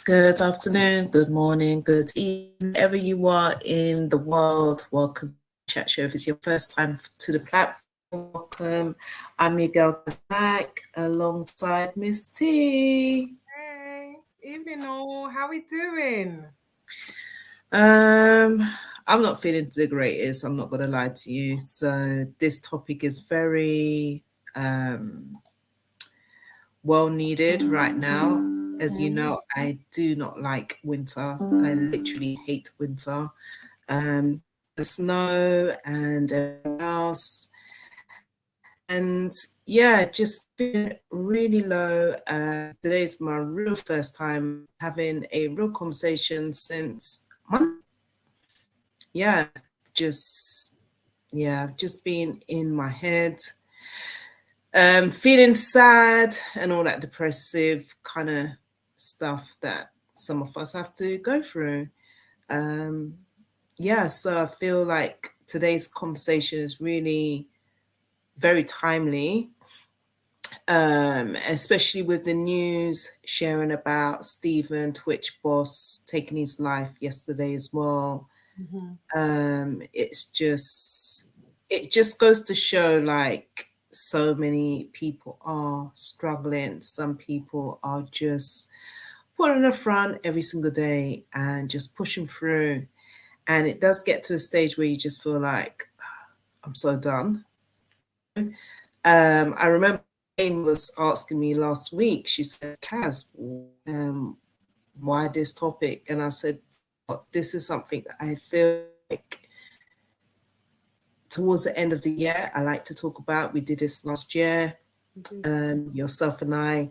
Good afternoon, good morning, good evening, wherever you are in the world. Welcome to Chat Show. If it's your first time to the platform, welcome. I'm your girl Zach alongside Miss T. Hey, evening all. How we doing? Um, I'm not feeling the greatest, I'm not gonna lie to you. So this topic is very well needed right now. As you know, I do not like winter. I literally hate winter. The snow and everything else. And yeah, just feeling really low. Today's my real first time having a real conversation since Monday. Yeah, just just being in my head, feeling sad and all that depressive kind of stuff that some of us have to go through. Um, yeah, so I feel like today's conversation is really very timely, especially with the news sharing about Stephen, Twitch boss, taking his life yesterday as well. It just goes to show like so many people are struggling. Some people are just putting the front every single day and just pushing through. And it does get to a stage where you just feel like I'm so done. I remember Jane was asking me last week. She said, "Kaz, um, why this topic?" And I said, well, "This is something that I feel like towards the end of the year I like to talk about. We did this last year, yourself and I,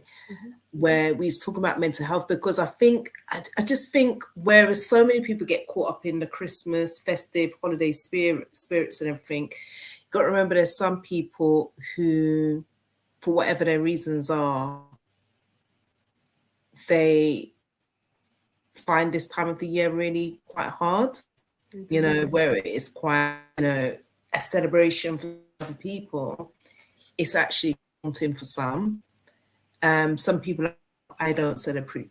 where we was talking about mental health because I just think whereas so many people get caught up in the Christmas festive holiday spirits and everything, you got to remember there's some people who, for whatever their reasons are, they find this time of the year really quite hard. You know, where it is quite, a celebration for other people, it's actually daunting for some. Some people, I don't celebrate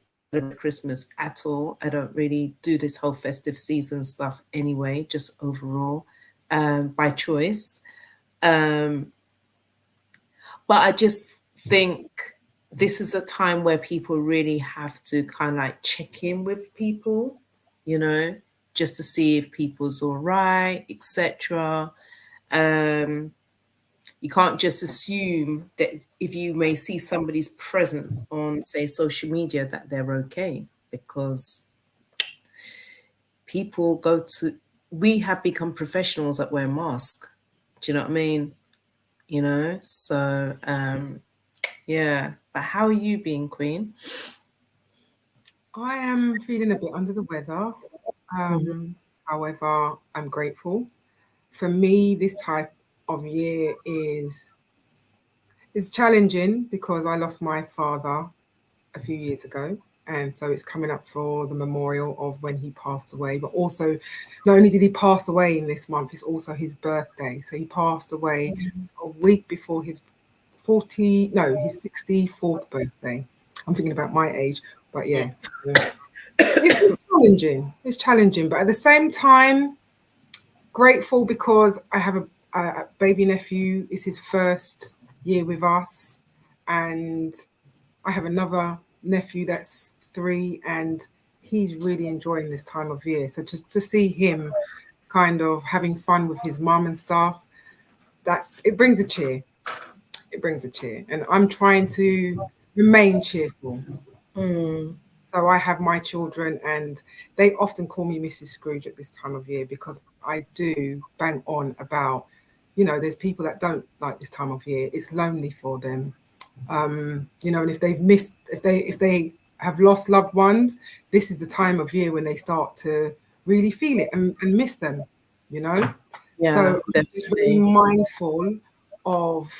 Christmas at all. I don't really do this whole festive season stuff anyway, just overall, by choice. Um, but I just think this is a time where people really have to kind of like check in with people, you know, just to see if people's all right, etc. You can't just assume that if you may see somebody's presence on, say, social media, that they're okay, because people we have become professionals at wearing masks. Do you know what I mean? So yeah. But how are you being, Queen? I am feeling a bit under the weather. Mhm. However, I'm grateful. For me, this type of year is challenging because I lost my father a few years ago. And so it's coming up for the memorial of when he passed away. But also, not only did he pass away in this month, it's also his birthday. So he passed away a week before his 64th birthday. I'm thinking about my age, but yeah. So it's challenging. It's challenging. But at the same time, grateful because I have a baby nephew. It's his first year with us. And I have another nephew that's 3, and he's really enjoying this time of year. So just to see him kind of having fun with his mum and stuff, that it brings a cheer. It brings a cheer. And I'm trying to remain cheerful. Mm. So I have my children, and they often call me Mrs. Scrooge at this time of year because I do bang on about, there's people that don't like this time of year. It's lonely for them. And if they have lost loved ones, this is the time of year when they start to really feel it and miss them, you know. Yeah, So I'm just very definitely. mindful of,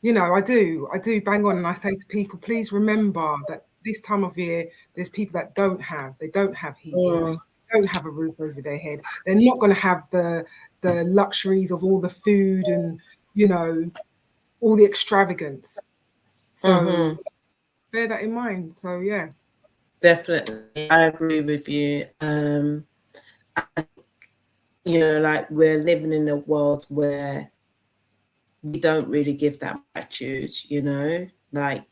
I do bang on and I say to people, please remember that this time of year, there's people that they don't have heating, Mm. don't have a roof over their head. They're not going to have the luxuries of all the food and, you know, all the extravagance. So Mm-hmm. bear that in mind. So yeah. Definitely, I agree with you. Like we're living in a world where we don't really give that gratitude, like,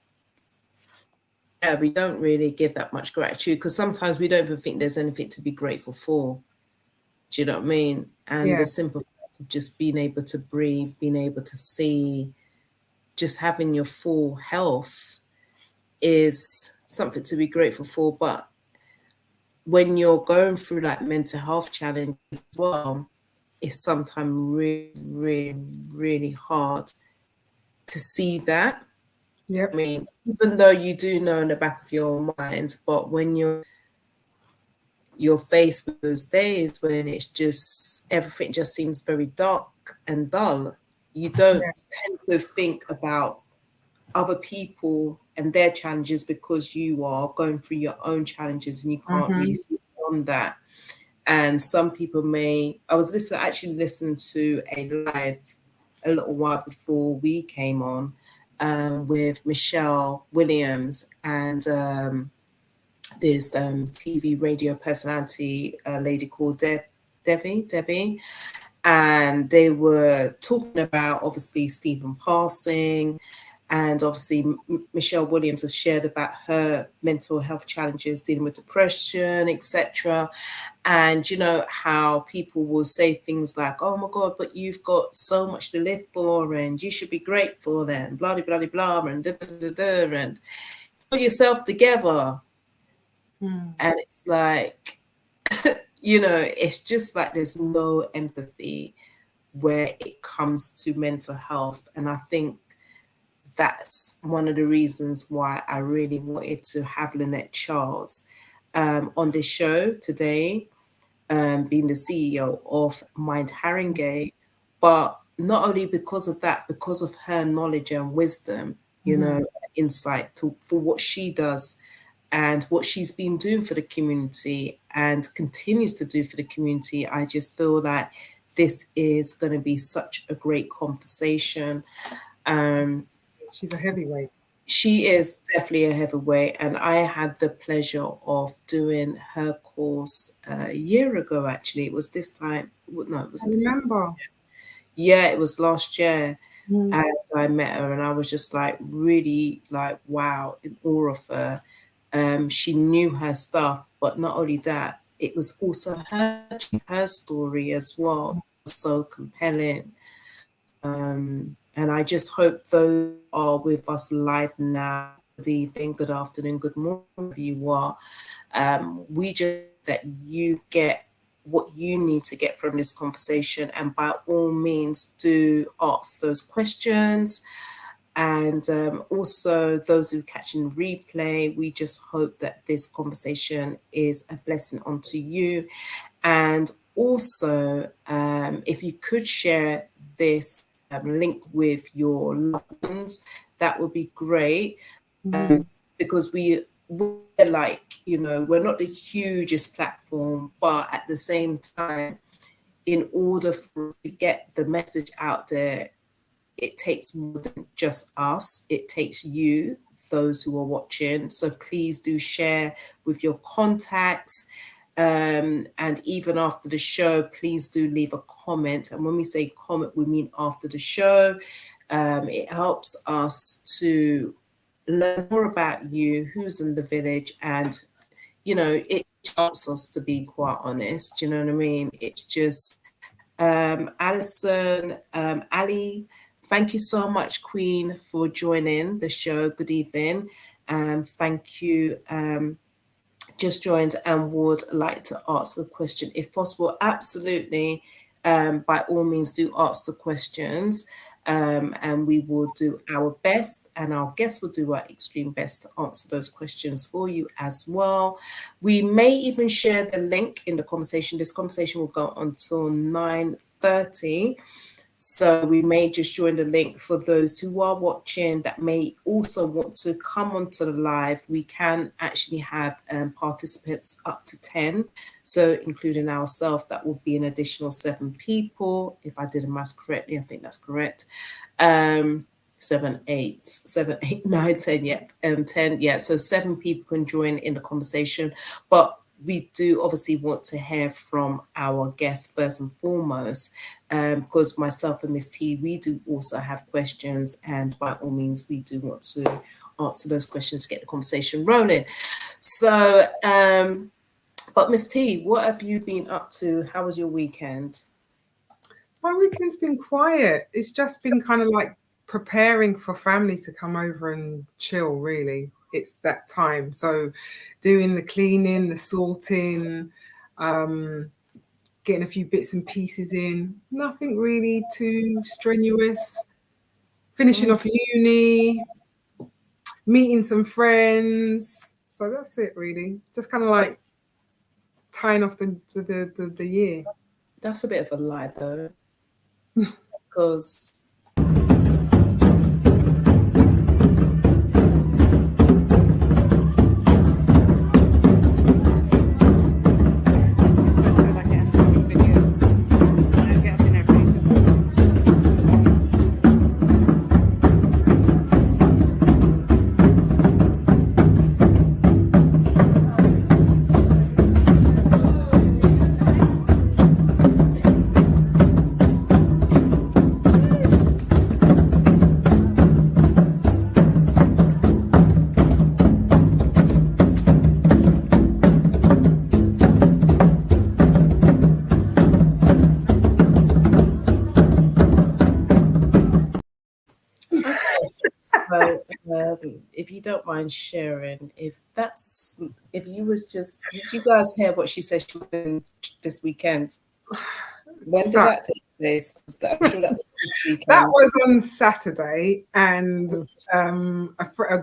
yeah, we don't really give that much gratitude because sometimes we don't even think there's anything to be grateful for. Do you know what I mean? And Yeah. the simple fact of just being able to breathe, being able to see, just having your full health is something to be grateful for. But when you're going through like mental health challenges as well, it's sometimes really, really, really hard to see that. I Yep. mean, even though you do know in the back of your mind, but when you're faced with those days when it's just everything just seems very dark and dull, you don't Yeah. tend to think about other people and their challenges because you are going through your own challenges and you can't really Mm-hmm. see beyond that. And some people I was actually listening to a live a little while before we came on, with Michelle Williams and this TV radio personality, a lady called Debbie, and they were talking about obviously Stephen passing, and obviously Michelle Williams has shared about her mental health challenges dealing with depression, etc. And how people will say things like, "Oh my God, but you've got so much to live for, and you should be grateful," then blah blah blah blah, and da, da, da, da, and put yourself together. Mm. And it's like, it's just like there's no empathy where it comes to mental health. And I think that's one of the reasons why I really wanted to have Lynette Charles on this show today, being the CEO of Mind Haringey. But not only because of that, because of her knowledge and wisdom, Mm-hmm. insight for what she does and what she's been doing for the community and continues to do for the community. I just feel like this is going to be such a great conversation. Um, She's a heavyweight. she is definitely a heavyweight, and I had the pleasure of doing her course a year ago. Actually, it was this time. No, it I wasn't this time. remember. Yeah, it was last year, Mm. and I met her, and I was just like really like wow, in awe of her. She knew her stuff, but not only that, it was also her story as well, so compelling. And I just hope those who are with us live now, good evening, good afternoon, good morning, wherever you are. We just that you get what you need to get from this conversation, and by all means, do ask those questions. And also, those who catch in replay, we just hope that this conversation is a blessing onto you. And also, if you could share this link with your loved ones, that would be great. Mm-hmm. Because we're like, we're not the hugest platform, but at the same time, in order for us to get the message out there, it takes more than just us. It takes you, those who are watching. So please do share with your contacts. And even after the show, please do leave a comment. And when we say comment, we mean after the show. It helps us to learn more about you, who's in the village, and it helps us to be quite honest. Do you know what I mean? It's just Alison, Ali, thank you so much, Queen, for joining the show. Good evening. Thank you. Just joined and would like to ask a question if possible. Absolutely. By all means, do ask the questions. And we will do our best, and our guests will do our extreme best to answer those questions for you as well. We may even share the link in the conversation. This conversation will go until 9:30. So we may just join the link for those who are watching that may also want to come onto the live. We can actually have participants up to 10. So including ourselves, that will be an additional 7 people. If I did the maths correctly, I think that's correct. Um, 7, 8, 7, 8, 9, 10, yeah, 10, yeah. So 7 people can join in the conversation, but we do obviously want to hear from our guests first and foremost, because myself and Miss T, we do also have questions, and by all means, we do want to answer those questions to get the conversation rolling. So, but Miss T, what have you been up to? How was your weekend? My weekend's been quiet. It's just been kind of like preparing for family to come over and chill, really. It's that time. So doing the cleaning, the sorting, getting a few bits and pieces in. Nothing really too strenuous. Finishing off uni, meeting some friends. So that's it, really. Just kind of like tying off the year. That's a bit of a lie, though, because so, if you don't mind sharing, if you was just, did you guys hear what she said she was doing this weekend? When did that take place? 'Cause I'm sure that was this weekend. That was on Saturday, and a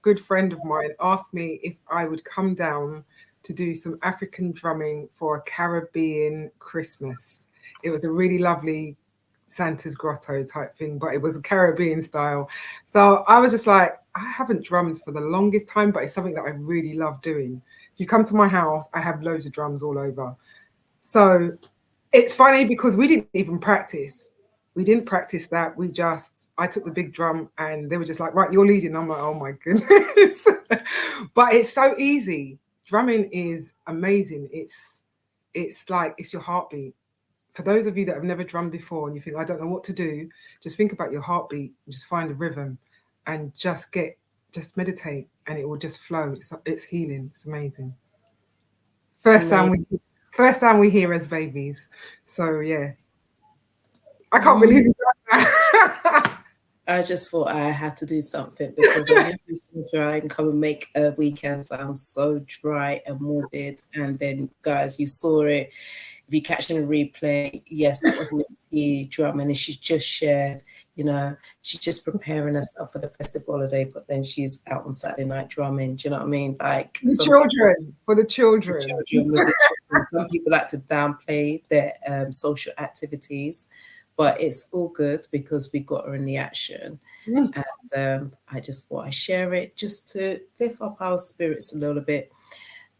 good friend of mine asked me if I would come down to do some African drumming for a Caribbean Christmas. It was a really lovely Santa's grotto type thing, but it was a Caribbean style. So I was just like, I haven't drummed for the longest time, but it's something that I really love doing. If you come to my house, I have loads of drums all over. So it's funny because we didn't even practice. We didn't practice that. I took the big drum and they were just like, right, you're leading. I'm like, oh my goodness. But it's so easy. Drumming is amazing. It's like, it's your heartbeat. For those of you that have never drummed before and you think, I don't know what to do, just think about your heartbeat and just find a rhythm and just meditate and it will just flow. It's healing. It's amazing. First time we hear as babies. So yeah. I can't believe you done that. I just thought I had to do something because I used to try and come and make a weekend sound so dry and morbid. And then, guys, you saw it. If you catch in a replay, yes, that was Miss T drumming, and she just shared, she's just preparing herself for the festive holiday, but then she's out on Saturday night drumming. Do you know what I mean? Like for the children. Some people like to downplay their social activities, but it's all good because we got her in the action. And I just thought I'd share it just to lift up our spirits a little bit.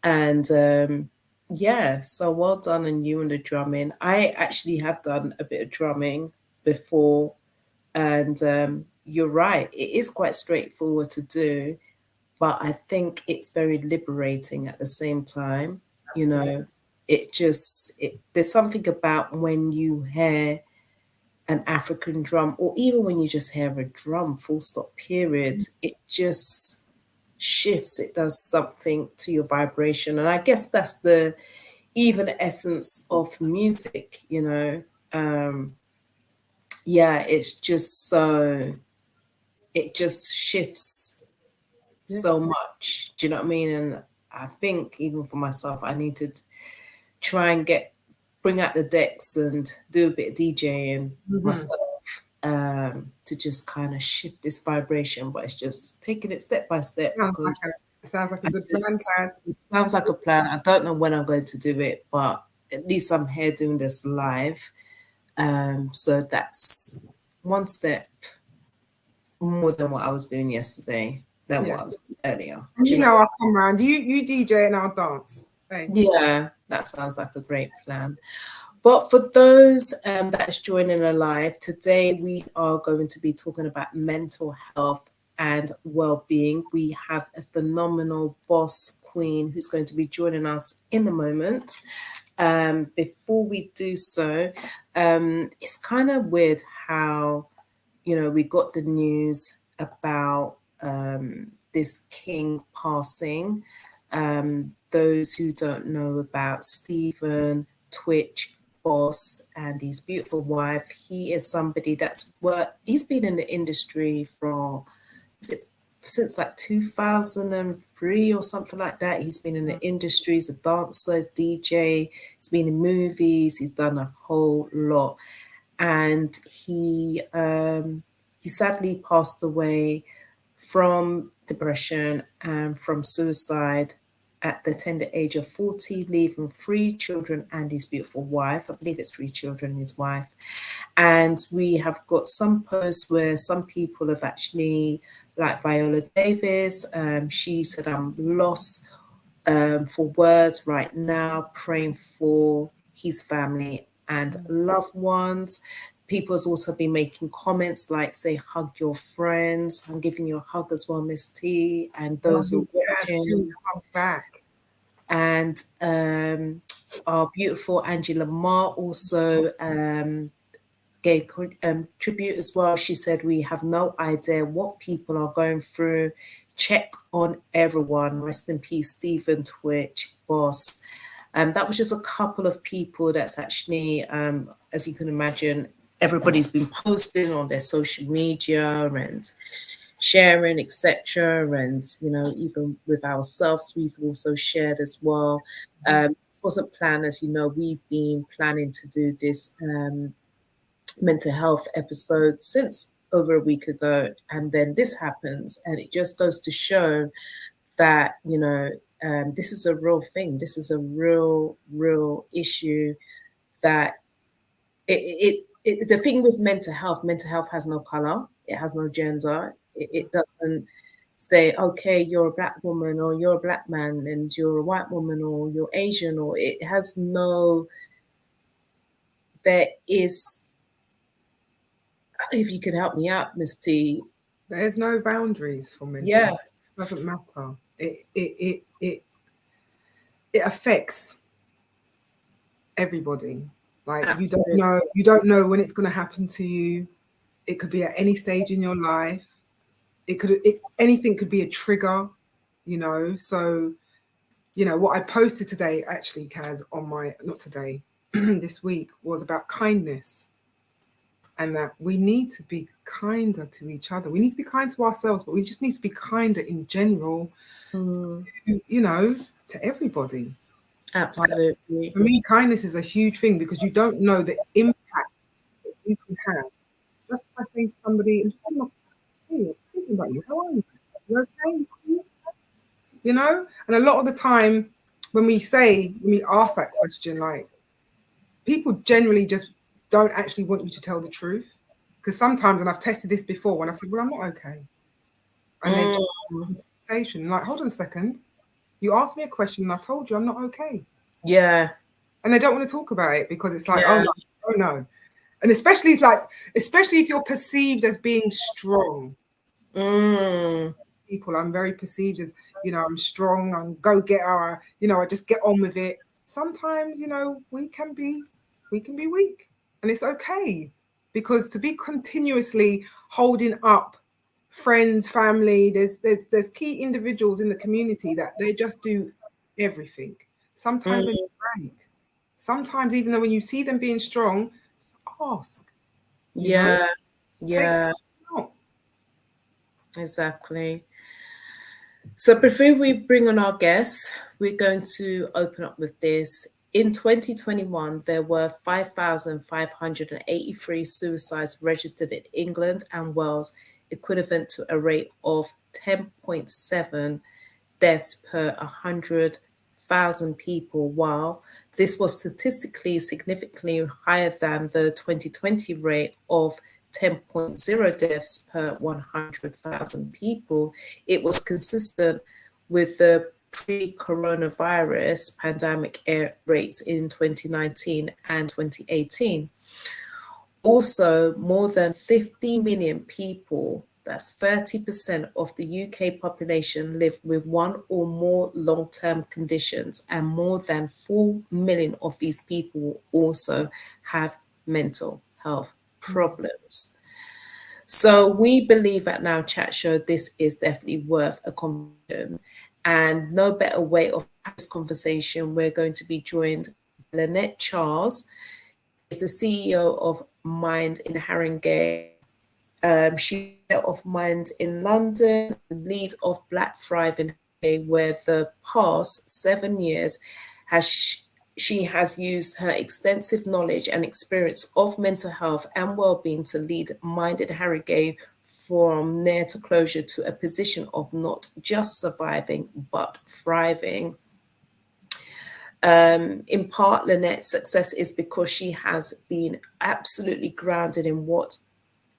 And yeah, so well done on you and the drumming. I actually have done a bit of drumming before, and you're right, it is quite straightforward to do, but I think it's very liberating at the same time. Absolutely. There's something about when you hear an African drum, or even when you just hear a drum, full stop, period, it just shifts, it does something to your vibration. And I guess that's the even essence of music, it's just so, it just shifts so much. Do you know what I mean? And I think even for myself, I need to try and bring out the decks and do a bit of DJing myself, to just kind of shift this vibration. But it's just taking it step by step. It sounds like a good plan. It sounds like a plan. I don't know when I'm going to do it, but at least I'm here doing this live. So that's one step more than what I was doing yesterday, than what I was doing earlier. I'll come around. You DJ and I'll dance. Yeah, that sounds like a great plan. But for those that is joining us live, today we are going to be talking about mental health and well-being. We have a phenomenal boss queen who's going to be joining us in a moment. Before we do so, it's kind of weird how, we got the news about this king passing. Those who don't know about Stephen Twitch boss and his beautiful wife, he is somebody he's been in the industry since like 2003 or something like that. He's been in the industry, he's a dancer, DJ, he's been in movies, he's done a whole lot. And he sadly passed away from depression and from suicide at the tender age of 40, leaving 3 children and his beautiful wife. I believe it's 3 children and his wife. And we have got some posts where some people have actually, like Viola Davis, she said, I'm lost for words right now, praying for his family and loved ones. People has also been making comments like, say, hug your friends. I'm giving you a hug as well, Miss T, and those who are watching. Hug back. And our beautiful Angela Marr also gave tribute as well. She said, we have no idea what people are going through. Check on everyone. Rest in peace, Stephen Twitch, boss. That was just a couple of people that's actually, as you can imagine, everybody's been posting on their social media and sharing, etc. And, even with ourselves, we've also shared as well. It wasn't planned, as you know, we've been planning to do this mental health episode since over a week ago. And then this happens, and it just goes to show that, this is a real thing. This is a real issue that the thing with mental health has no color. It has no gender. It doesn't say, okay, you're a black woman or you're a black man and you're a white woman or you're Asian, or it has no, there is, if you could help me out, Miss T. There's no boundaries for mental health. It doesn't matter. It affects everybody. Like, Absolutely. you don't know when it's going to happen to you. It could be at any stage in your life. Anything could be a trigger, So, what I posted today, actually, Kaz, not today, this week, was about kindness. And that we need to be kinder to each other. We need to be kind to ourselves, but we just need to be kinder in general, to everybody. Absolutely. Like, for me, kindness is a huge thing, because you don't know the impact that you can have just by saying to somebody, and I'm thinking about you. How are you? You okay? And a lot of the time when we ask that question, like, people generally just don't actually want you to tell the truth. Because sometimes, and I've tested this before, when I've said, well, I'm not okay. And then conversation, like, hold on a second. You asked me a question and I've told you I'm not okay. Yeah. And they don't want to talk about it because it's like, oh no. And especially if you're perceived as being strong. People, I'm very perceived as, I'm strong, I'm go-getter, I just get on with it. Sometimes, we can be weak, and it's okay, because to be continuously holding up friends, family, there's key individuals in the community that they just do everything. Sometimes they break. Sometimes, even though when you see them being strong, ask. Yeah. Take out. Exactly. So before we bring on our guests, we're going to open up with this. In 2021, there were 5,583 suicides registered in England and Wales, equivalent to a rate of 10.7 deaths per 100,000 people, while this was statistically significantly higher than the 2020 rate of 10.0 deaths per 100,000 people. It was consistent with the pre-coronavirus pandemic rates in 2019 and 2018. Also, more than 50 million people, that's 30% of the UK population, live with one or more long-term conditions, and more than 4 million of these people also have mental health problems. So we believe at Now Chat Show this is definitely worth a conversation, and no better way of this conversation. We're going to be joined by Lynette Charles, is the CEO of Mind in Haringey. She's head of Mind in London, lead of Black Thrive in Haringey, where the past 7 years she has used her extensive knowledge and experience of mental health and well-being to lead Mind in Haringey from near to closure to a position of not just surviving but thriving. In part, Lynette's success is because she has been absolutely grounded in what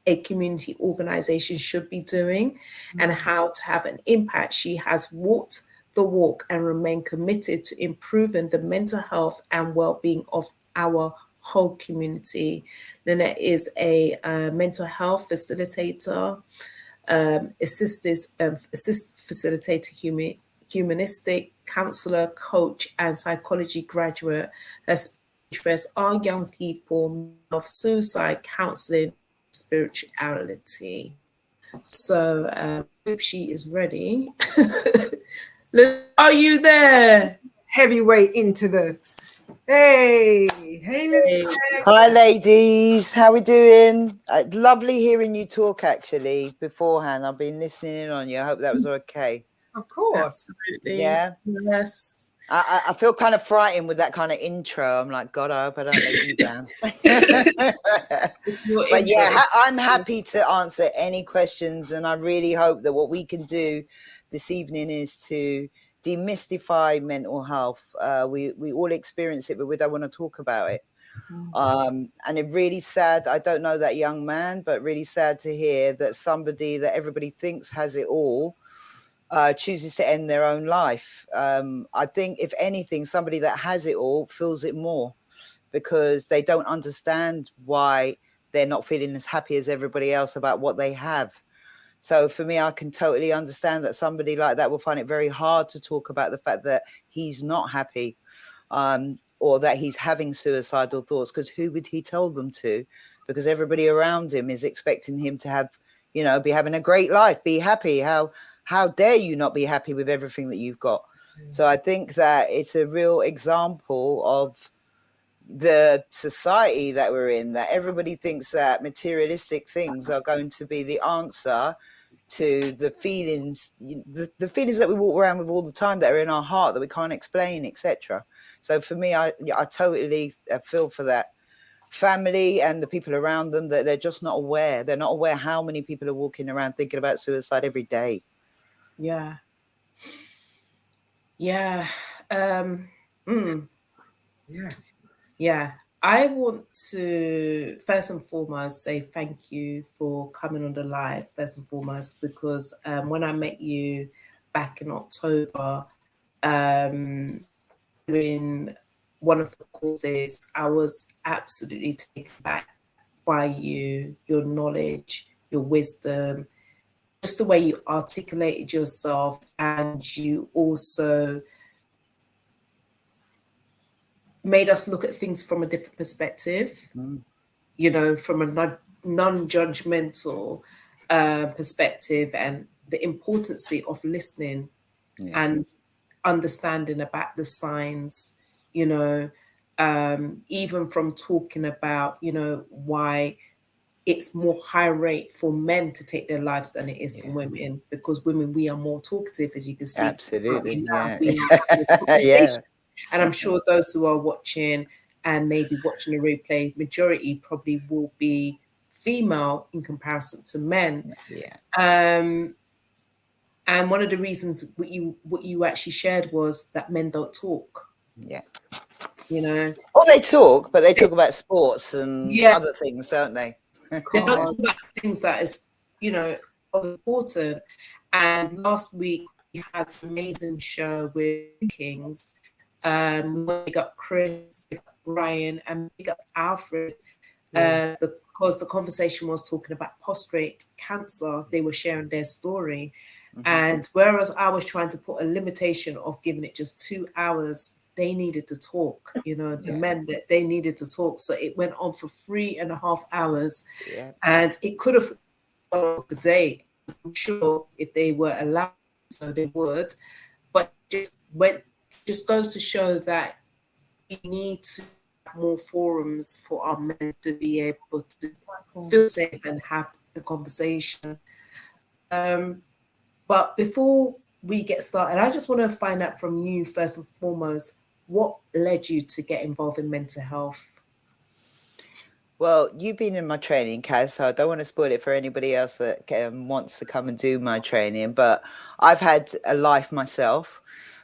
a community organization should be doing and how to have an impact. She has walked the walk and remained committed to improving the mental health and well-being of our whole community. Lynette is a mental health facilitator, facilitator, humanistic counselor, coach, and psychology graduate. Her interests are young people, of suicide counseling, spirituality. So I hope she is ready. Are you there? Heavyweight into the hey. Hi ladies, how we doing? Lovely hearing you talk actually beforehand. I've been listening in on you. I hope that was okay. Of course. Absolutely. Yeah. Yes. I feel kind of frightened with that kind of intro. I'm like, God, I hope I don't let you down. But yeah, I'm happy to answer any questions, and I really hope that what we can do this evening is to demystify mental health. We all experience it, but we don't want to talk about it. And it's really sad. I don't know that young man, but really sad to hear that somebody that everybody thinks has it all chooses to end their own life. I think, if anything, somebody that has it all feels it more because they don't understand why they're not feeling as happy as everybody else about what they have. So for me, I can totally understand that somebody like that will find it very hard to talk about the fact that he's not happy, or that he's having suicidal thoughts, because who would he tell them to? Because everybody around him is expecting him to have, be having a great life, be happy. How dare you not be happy with everything that you've got? So I think that it's a real example of the society that we're in, that everybody thinks that materialistic things are going to be the answer to the feelings, the feelings that we walk around with all the time that are in our heart that we can't explain, etc. So for me, I totally feel for that family and the people around them, that they're just not aware. They're not aware how many people are walking around thinking about suicide every day. Yeah. I want to first and foremost say thank you for coming on the live, first and foremost, because when I met you back in October, during one of the courses, I was absolutely taken back by you, your knowledge, your wisdom, just the way you articulated yourself, and you also made us look at things from a different perspective, from a non-judgmental perspective, and the importance of listening and understanding about the signs, even from talking about, why it's more high rate for men to take their lives than it is for women, because women, we are more talkative, as you can see. Absolutely. Yeah. And I'm sure those who are watching and maybe watching a replay, majority probably will be female in comparison to men. And one of the reasons what you actually shared was that men don't talk. Well, they talk, but they talk about sports and other things, don't they? They don't talk about things that is, important. And last week we had an amazing show with Kings. Big up Chris, big up Brian, and big up Alfred. Yes. Because the conversation was talking about prostate cancer, they were sharing their story. And whereas I was trying to put a limitation of giving it just 2 hours, they needed to talk, you know, the men, that they needed to talk. So it went on for 3.5 hours. And it could have gone today. I'm sure if they were allowed, so they would. But just goes to show that we need to have more forums for our men to be able to feel safe and have the conversation. But before we get started, I just want to find out from you, first and foremost, what led you to get involved in mental health? Well, you've been in my training, Kaz, so I don't want to spoil it for anybody else that wants to come and do my training. But I've had a life myself.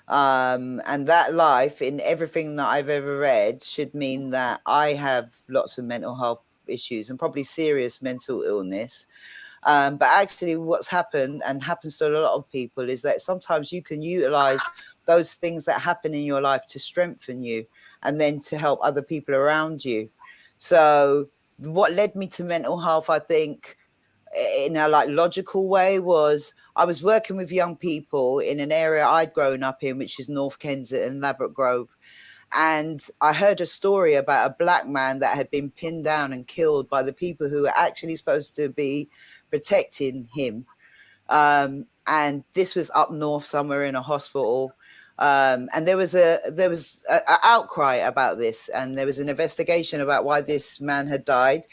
And that life, in everything that I've ever read, should mean that I have lots of mental health issues and probably serious mental illness. But actually what's happened and happens to a lot of people is that sometimes you can utilize those things that happen in your life to strengthen you and then to help other people around you. So what led me to mental health, I think, in a logical way, was I was working with young people in an area I'd grown up in, which is North Kensington, Ladbroke Grove. And I heard a story about a black man that had been pinned down and killed by the people who were actually supposed to be protecting him. And this was up north somewhere in a hospital. And there was a outcry about this, and there was an investigation about why this man had died.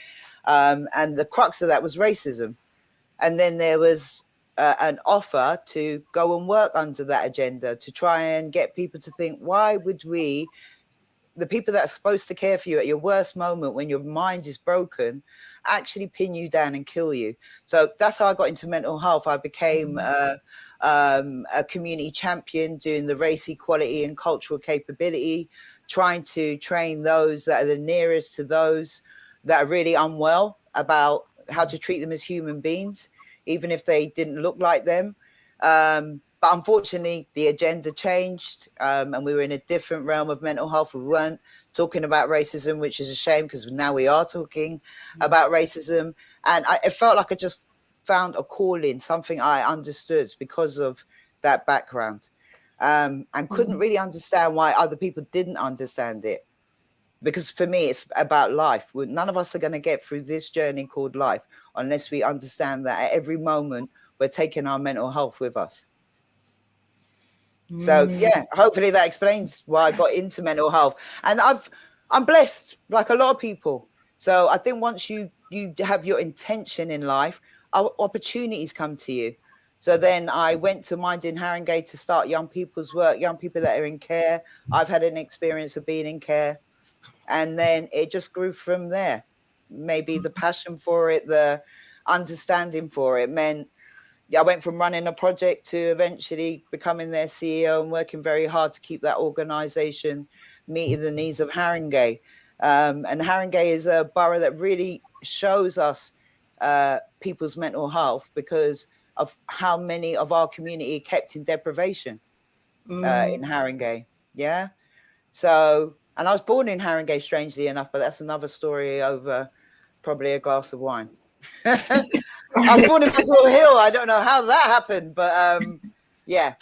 And the crux of that was racism. And then there was an offer to go and work under that agenda to try and get people to think, why would we, the people that are supposed to care for you at your worst moment when your mind is broken, actually pin you down and kill you? So that's how I got into mental health. I became a community champion doing the race equality and cultural capability, trying to train those that are the nearest to those that are really unwell about how to treat them as human beings, even if they didn't look like them. But unfortunately, the agenda changed, and we were in a different realm of mental health. We weren't talking about racism, which is a shame, because now we are talking about racism. And it felt like I just found a calling, something I understood because of that background, and couldn't really understand why other people didn't understand it. Because for me, it's about life. None of us are going to get through this journey called life unless we understand that at every moment we're taking our mental health with us. So yeah, hopefully that explains why I got into mental health. And I'm blessed, like a lot of people. So I think once you have your intention in life, opportunities come to you. So then I went to Mind in Haringey to start young people's work, young people that are in care. I've had an experience of being in care. And then it just grew from there. Maybe the passion for it, the understanding for it meant I went from running a project to eventually becoming their CEO and working very hard to keep that organization meeting the needs of Haringey. And Haringey is a borough that really shows us people's mental health because of how many of our community kept in deprivation in Haringey. Yeah. So, and I was born in Haringey, strangely enough, but that's another story over probably a glass of wine. I was born in Muswell Hill. I don't know how that happened, but yeah.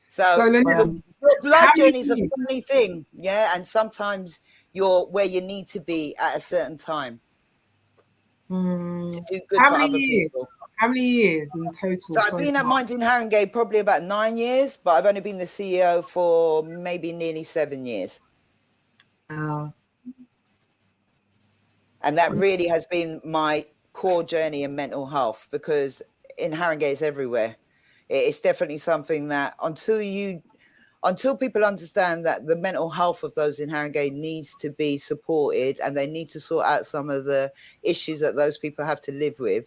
So the life journey is a funny thing, yeah. And sometimes you're where you need to be at a certain time to do good for other people. How many years in total? So I've been at Mind in Haringey probably about 9 years, but I've only been the CEO for maybe nearly 7 years. Wow. And that really has been my core journey in mental health, because in Haringey it's everywhere. It's definitely something that until people understand that the mental health of those in Haringey needs to be supported and they need to sort out some of the issues that those people have to live with,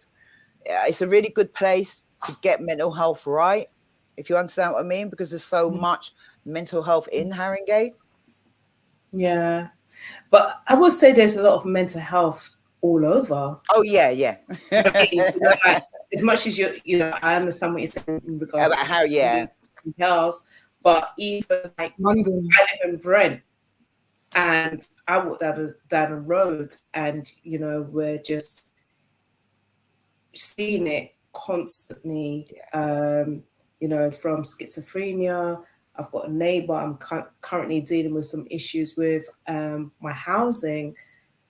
it's a really good place to get mental health right, if you understand what I mean, because there's so much mental health in Haringey. Yeah. But I would say there's a lot of mental health all over. Oh, yeah. Like, as much as I understand what you're saying in regards about how, everything else. But even like London. I live in Brent, and I walk down a road, and we're just seeing it constantly. From schizophrenia. I've got a neighbor. I'm currently dealing with some issues with my housing,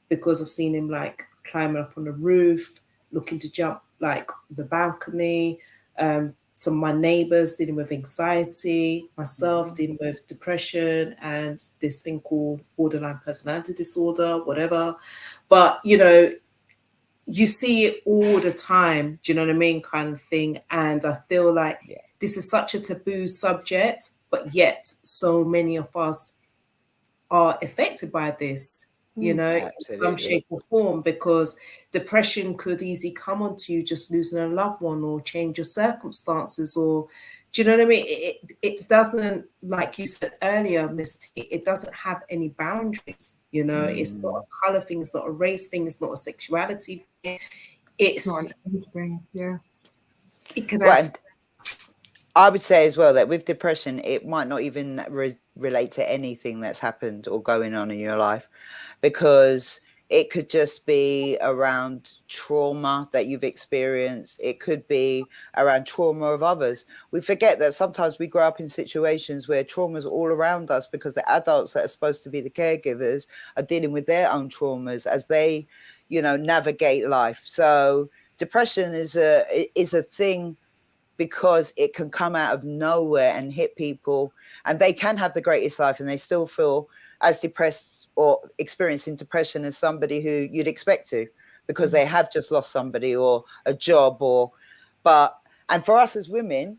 because I've seen him like climbing up on the roof, looking to jump like the balcony. Some of my neighbors dealing with anxiety, myself dealing with depression and this thing called borderline personality disorder, whatever. But, you see it all the time, do you know what I mean, kind of thing. And I feel like this is such a taboo subject, but yet so many of us are affected by this, in some shape or form, because depression could easily come onto you just losing a loved one or change your circumstances, or do you know what I mean? It doesn't, like you said earlier, Miss T, it doesn't have any boundaries, it's not a color thing, it's not a race thing, it's not a sexuality thing. It's not an age thing. Yeah. It can have, I would say as well that with depression, it might not even relate to anything that's happened or going on in your life, because it could just be around trauma that you've experienced. It could be around trauma of others. We forget that sometimes we grow up in situations where trauma is all around us, because the adults that are supposed to be the caregivers are dealing with their own traumas as they, navigate life. So depression is a thing, because it can come out of nowhere and hit people, and they can have the greatest life and they still feel as depressed or experiencing depression as somebody who you'd expect to, because they have just lost somebody or a job, and for us as women,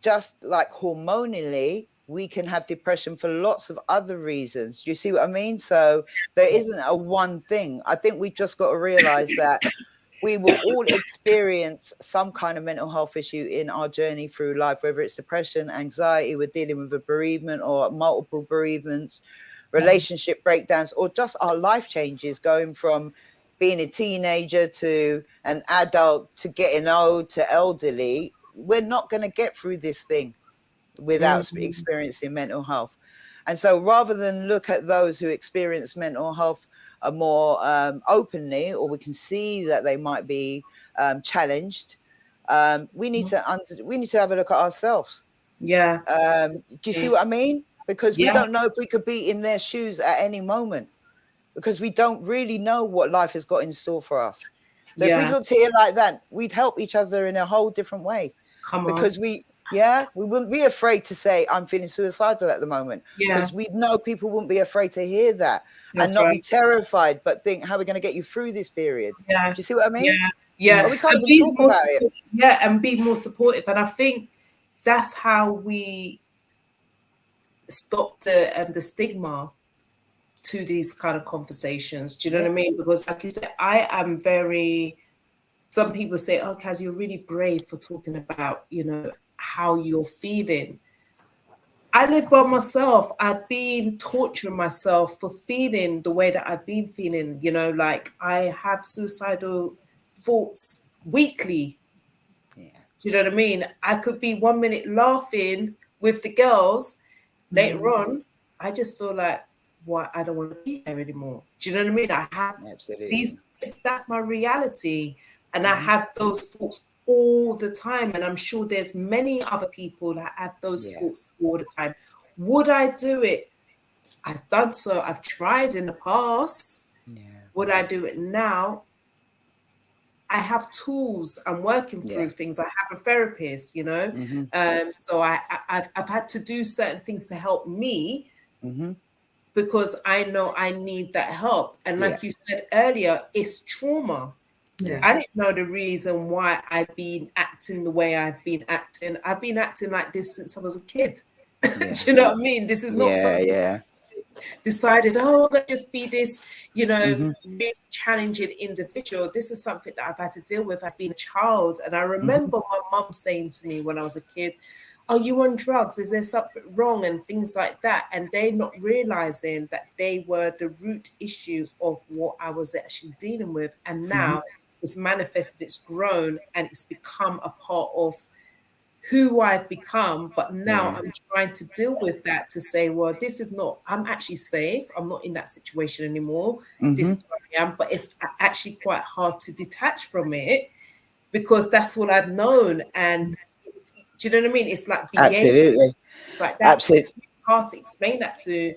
just like hormonally, we can have depression for lots of other reasons. Do you see what I mean? So there isn't a one thing. I think we've just got to realize that we will all experience some kind of mental health issue in our journey through life, whether it's depression, anxiety, we're dealing with a bereavement or multiple bereavements, relationship breakdowns, or just our life changes, going from being a teenager to an adult to getting old to elderly. We're not going to get through this thing without experiencing mental health. And so rather than look at those who experience mental health more openly, or we can see that they might be challenged, we need to have a look at ourselves. Do you see what I mean? Because we don't know if we could be in their shoes at any moment, because we don't really know what life has got in store for us. So if we looked at it like that, we'd help each other in a whole different way. Because we wouldn't be afraid to say, I'm feeling suicidal at the moment, because we know people wouldn't be afraid to hear that. That's and not be terrified, but think, how are we going to get you through this period? Do you see what I mean? But we can't even talk about it. And be more supportive. And I think that's how we stop the stigma to these kind of conversations. Do you know what I mean? Because like you said, I am very, some people say, oh, Kaz, you're really brave for talking about, how you're feeling. I live by myself. I've been torturing myself for feeling the way that I've been feeling, like I have suicidal thoughts weekly. Do you know what I mean? I could be 1 minute laughing with the girls. Later on, I just feel like, what, I don't want to be here anymore. Do you know what I mean? I have these, that's my reality. And I have those thoughts all the time. And I'm sure there's many other people that have those thoughts all the time. Would I do it? I've done so. I've tried in the past. Would I do it now? I have tools. I'm working through things. I have a therapist, so I've had to do certain things to help me, because I know I need that help. And like you said earlier, it's trauma. I didn't know the reason why I've been acting the way I've been acting. I've been acting like this since I was a kid. Do you know what I mean? This is not something decided, oh, let's just be this, really challenging individual. This is something that I've had to deal with as being a child. And I remember my mum saying to me when I was a kid, are you on drugs? Is there something wrong? And things like that. And they not realizing that they were the root issue of what I was actually dealing with. And now it's manifested, it's grown, and it's become a part of who I've become, but now Yeah. I'm trying to deal with that to say, well, this is not, I'm actually safe. I'm not in that situation anymore. This is where I am, but it's actually quite hard to detach from it because that's what I've known. And it's, do you know what I mean? It's like behavior. Absolutely. It's like that's Absolutely. hard to explain that to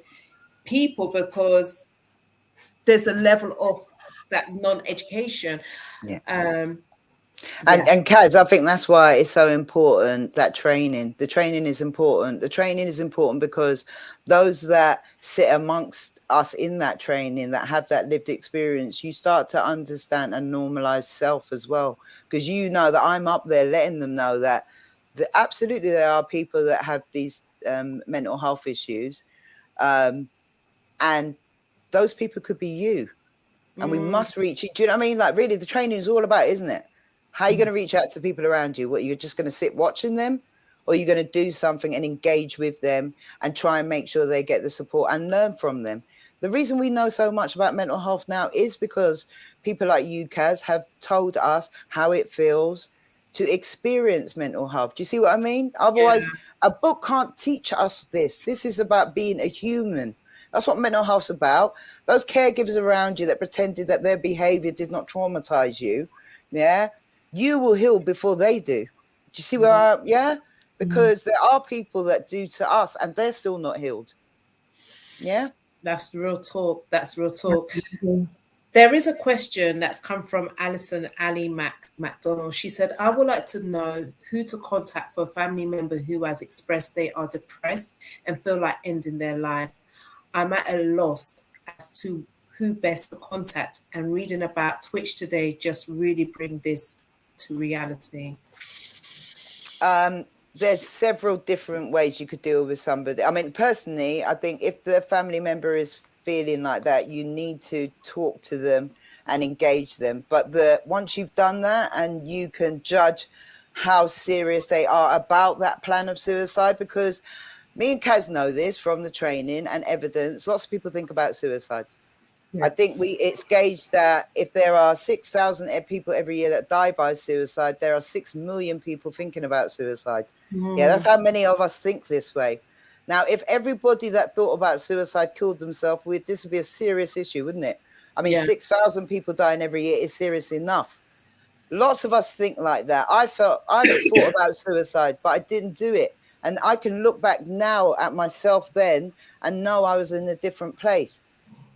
people because there's a level of that non-education. Yeah. Yeah. And Kaz, I think that's why it's so important, that training. The training is important. The training is important because those that sit amongst us in that training, that have that lived experience, you start to understand and normalize self as well. Because you know that I'm up there letting them know that absolutely there are people that have these mental health issues. And those people could be you. And we must reach you. Do you know what I mean? Like, really, the training is all about, isn't it? How are you going to reach out to the people around you? What, you're just going to sit watching them? Or you're going to do something and engage with them and try and make sure they get the support and learn from them? The reason we know so much about mental health now is because people like you, Kaz, have told us how it feels to experience mental health. Do you see what I mean? Otherwise, a book can't teach us this. This is about being a human. That's what mental health's about. Those caregivers around you that pretended that their behavior did not traumatize you, you will heal before they do. Do you see where because there are people that do to us and they're still not healed. Yeah. That's real talk. That's real talk. There is a question that's come from Alison Ali McDonald. She said, I would like to know who to contact for a family member who has expressed they are depressed and feel like ending their life. I'm at a loss as to who best to contact, and reading about Twitch today just really bring this to reality. There's several different ways you could deal with somebody. I mean, personally, I think if the family member is feeling like that, you need to talk to them and engage them. But once you've done that and you can judge how serious they are about that plan of suicide, because me and Kaz know this from the training and evidence, lots of people think about suicide. Yeah. I think it's gauged that if there are 6,000 people every year that die by suicide, there are 6 million people thinking about suicide. Yeah, that's how many of us think this way. Now, if everybody that thought about suicide killed themselves, this would be a serious issue, wouldn't it? I mean, 6,000 people dying every year is serious enough. Lots of us think like that. I thought about suicide, but I didn't do it. And I can look back now at myself then and know I was in a different place.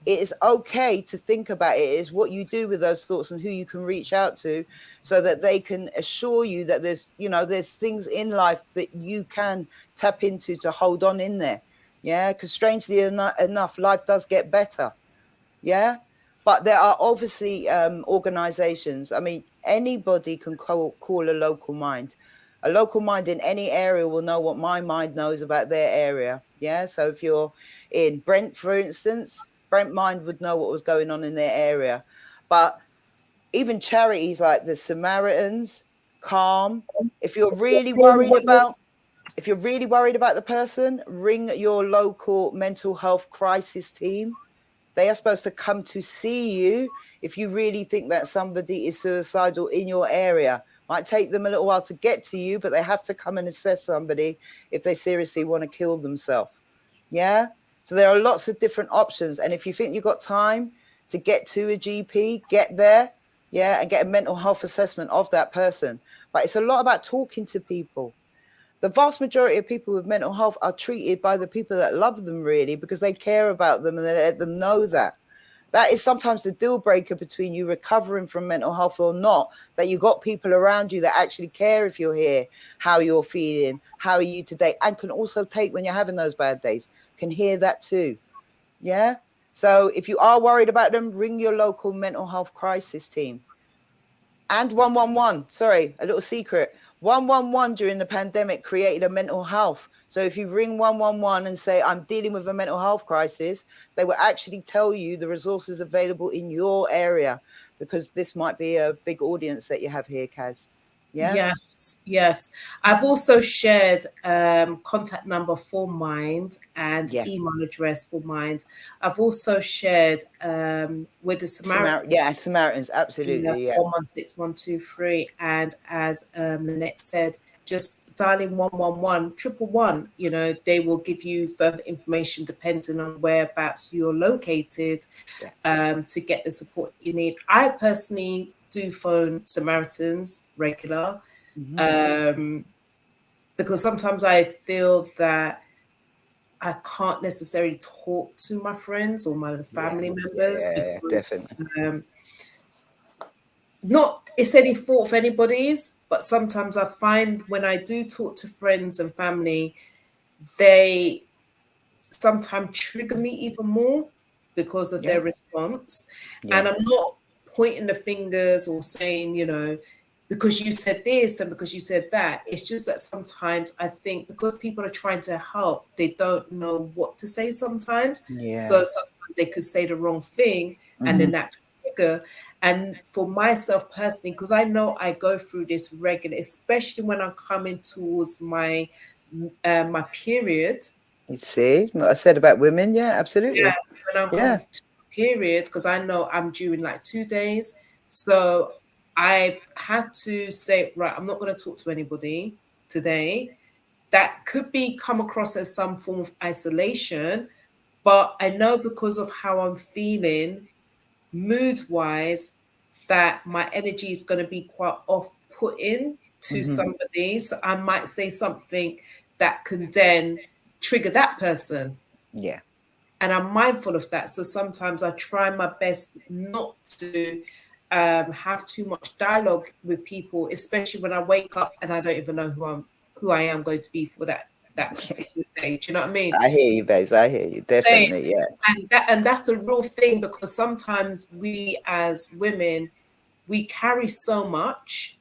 It is okay to think about it. It is what you do with those thoughts and who you can reach out to so that they can assure you that there's things in life that you can tap into to hold on in there. Yeah, because strangely enough, life does get better. Yeah, but there are obviously organizations. I mean, anybody can call a local mind. A local mind in any area will know what my mind knows about their area. Yeah, so if you're in Brent, for instance, Brent Mind would know what was going on in their area. But even charities like the Samaritans, Calm, if you're really worried about the person, ring your local mental health crisis team. They are supposed to come to see you if you really think that somebody is suicidal in your area. Might take them a little while to get to you, but they have to come and assess somebody if they seriously want to kill themselves. Yeah? So there are lots of different options. And if you think you've got time to get to a GP, get there, and get a mental health assessment of that person. But it's a lot about talking to people. The vast majority of people with mental health are treated by the people that love them, really, because they care about them and they let them know that. That is sometimes the deal breaker between you recovering from mental health or not, that you got people around you that actually care if you're here, how you're feeling, how are you today, and can also take when you're having those bad days, can hear that too. Yeah. So if you are worried about them, ring your local mental health crisis team. And 111, sorry, a little secret. 111 during the pandemic created a mental health. So if you ring 111 and say, I'm dealing with a mental health crisis, they will actually tell you the resources available in your area, because this might be a big audience that you have here, Kaz. Yeah. Yes. I've also shared contact number for Mind and email address for Mind. I've also shared with the Samaritans. Samaritans, absolutely. 416123. And as Lynette said, just dialing 111, 111, you know, they will give you further information depending on whereabouts you're located, to get the support you need. I personally do phone Samaritans regular, because sometimes I feel that I can't necessarily talk to my friends or my family members, because, definitely. not it's any fault of anybody's, but sometimes I find when I do talk to friends and family, they sometimes trigger me even more because of their response. And I'm not pointing the fingers or saying, you know, because you said this and because you said that. It's just that sometimes I think because people are trying to help, they don't know what to say sometimes. So sometimes they could say the wrong thing, and then that could trigger. And for myself personally, because I know I go through this regular, especially when I'm coming towards my my period. You see what I said about women? Yeah, absolutely. Yeah, when I'm coming to a period, because I know I'm due in like 2 days. So I've had to say, right, I'm not going to talk to anybody today. That could be come across as some form of isolation, but I know because of how I'm feeling mood-wise, that my energy is going to be quite off-putting to somebody. So I might say something that can then trigger that person. Yeah. And I'm mindful of that. So sometimes I try my best not to have too much dialogue with people, especially when I wake up and I don't even know who I am going to be for that particular day. Do you know what I mean? I hear you, babes. I hear you. Definitely, yeah. And that's a real thing, because sometimes we as women, we carry so much,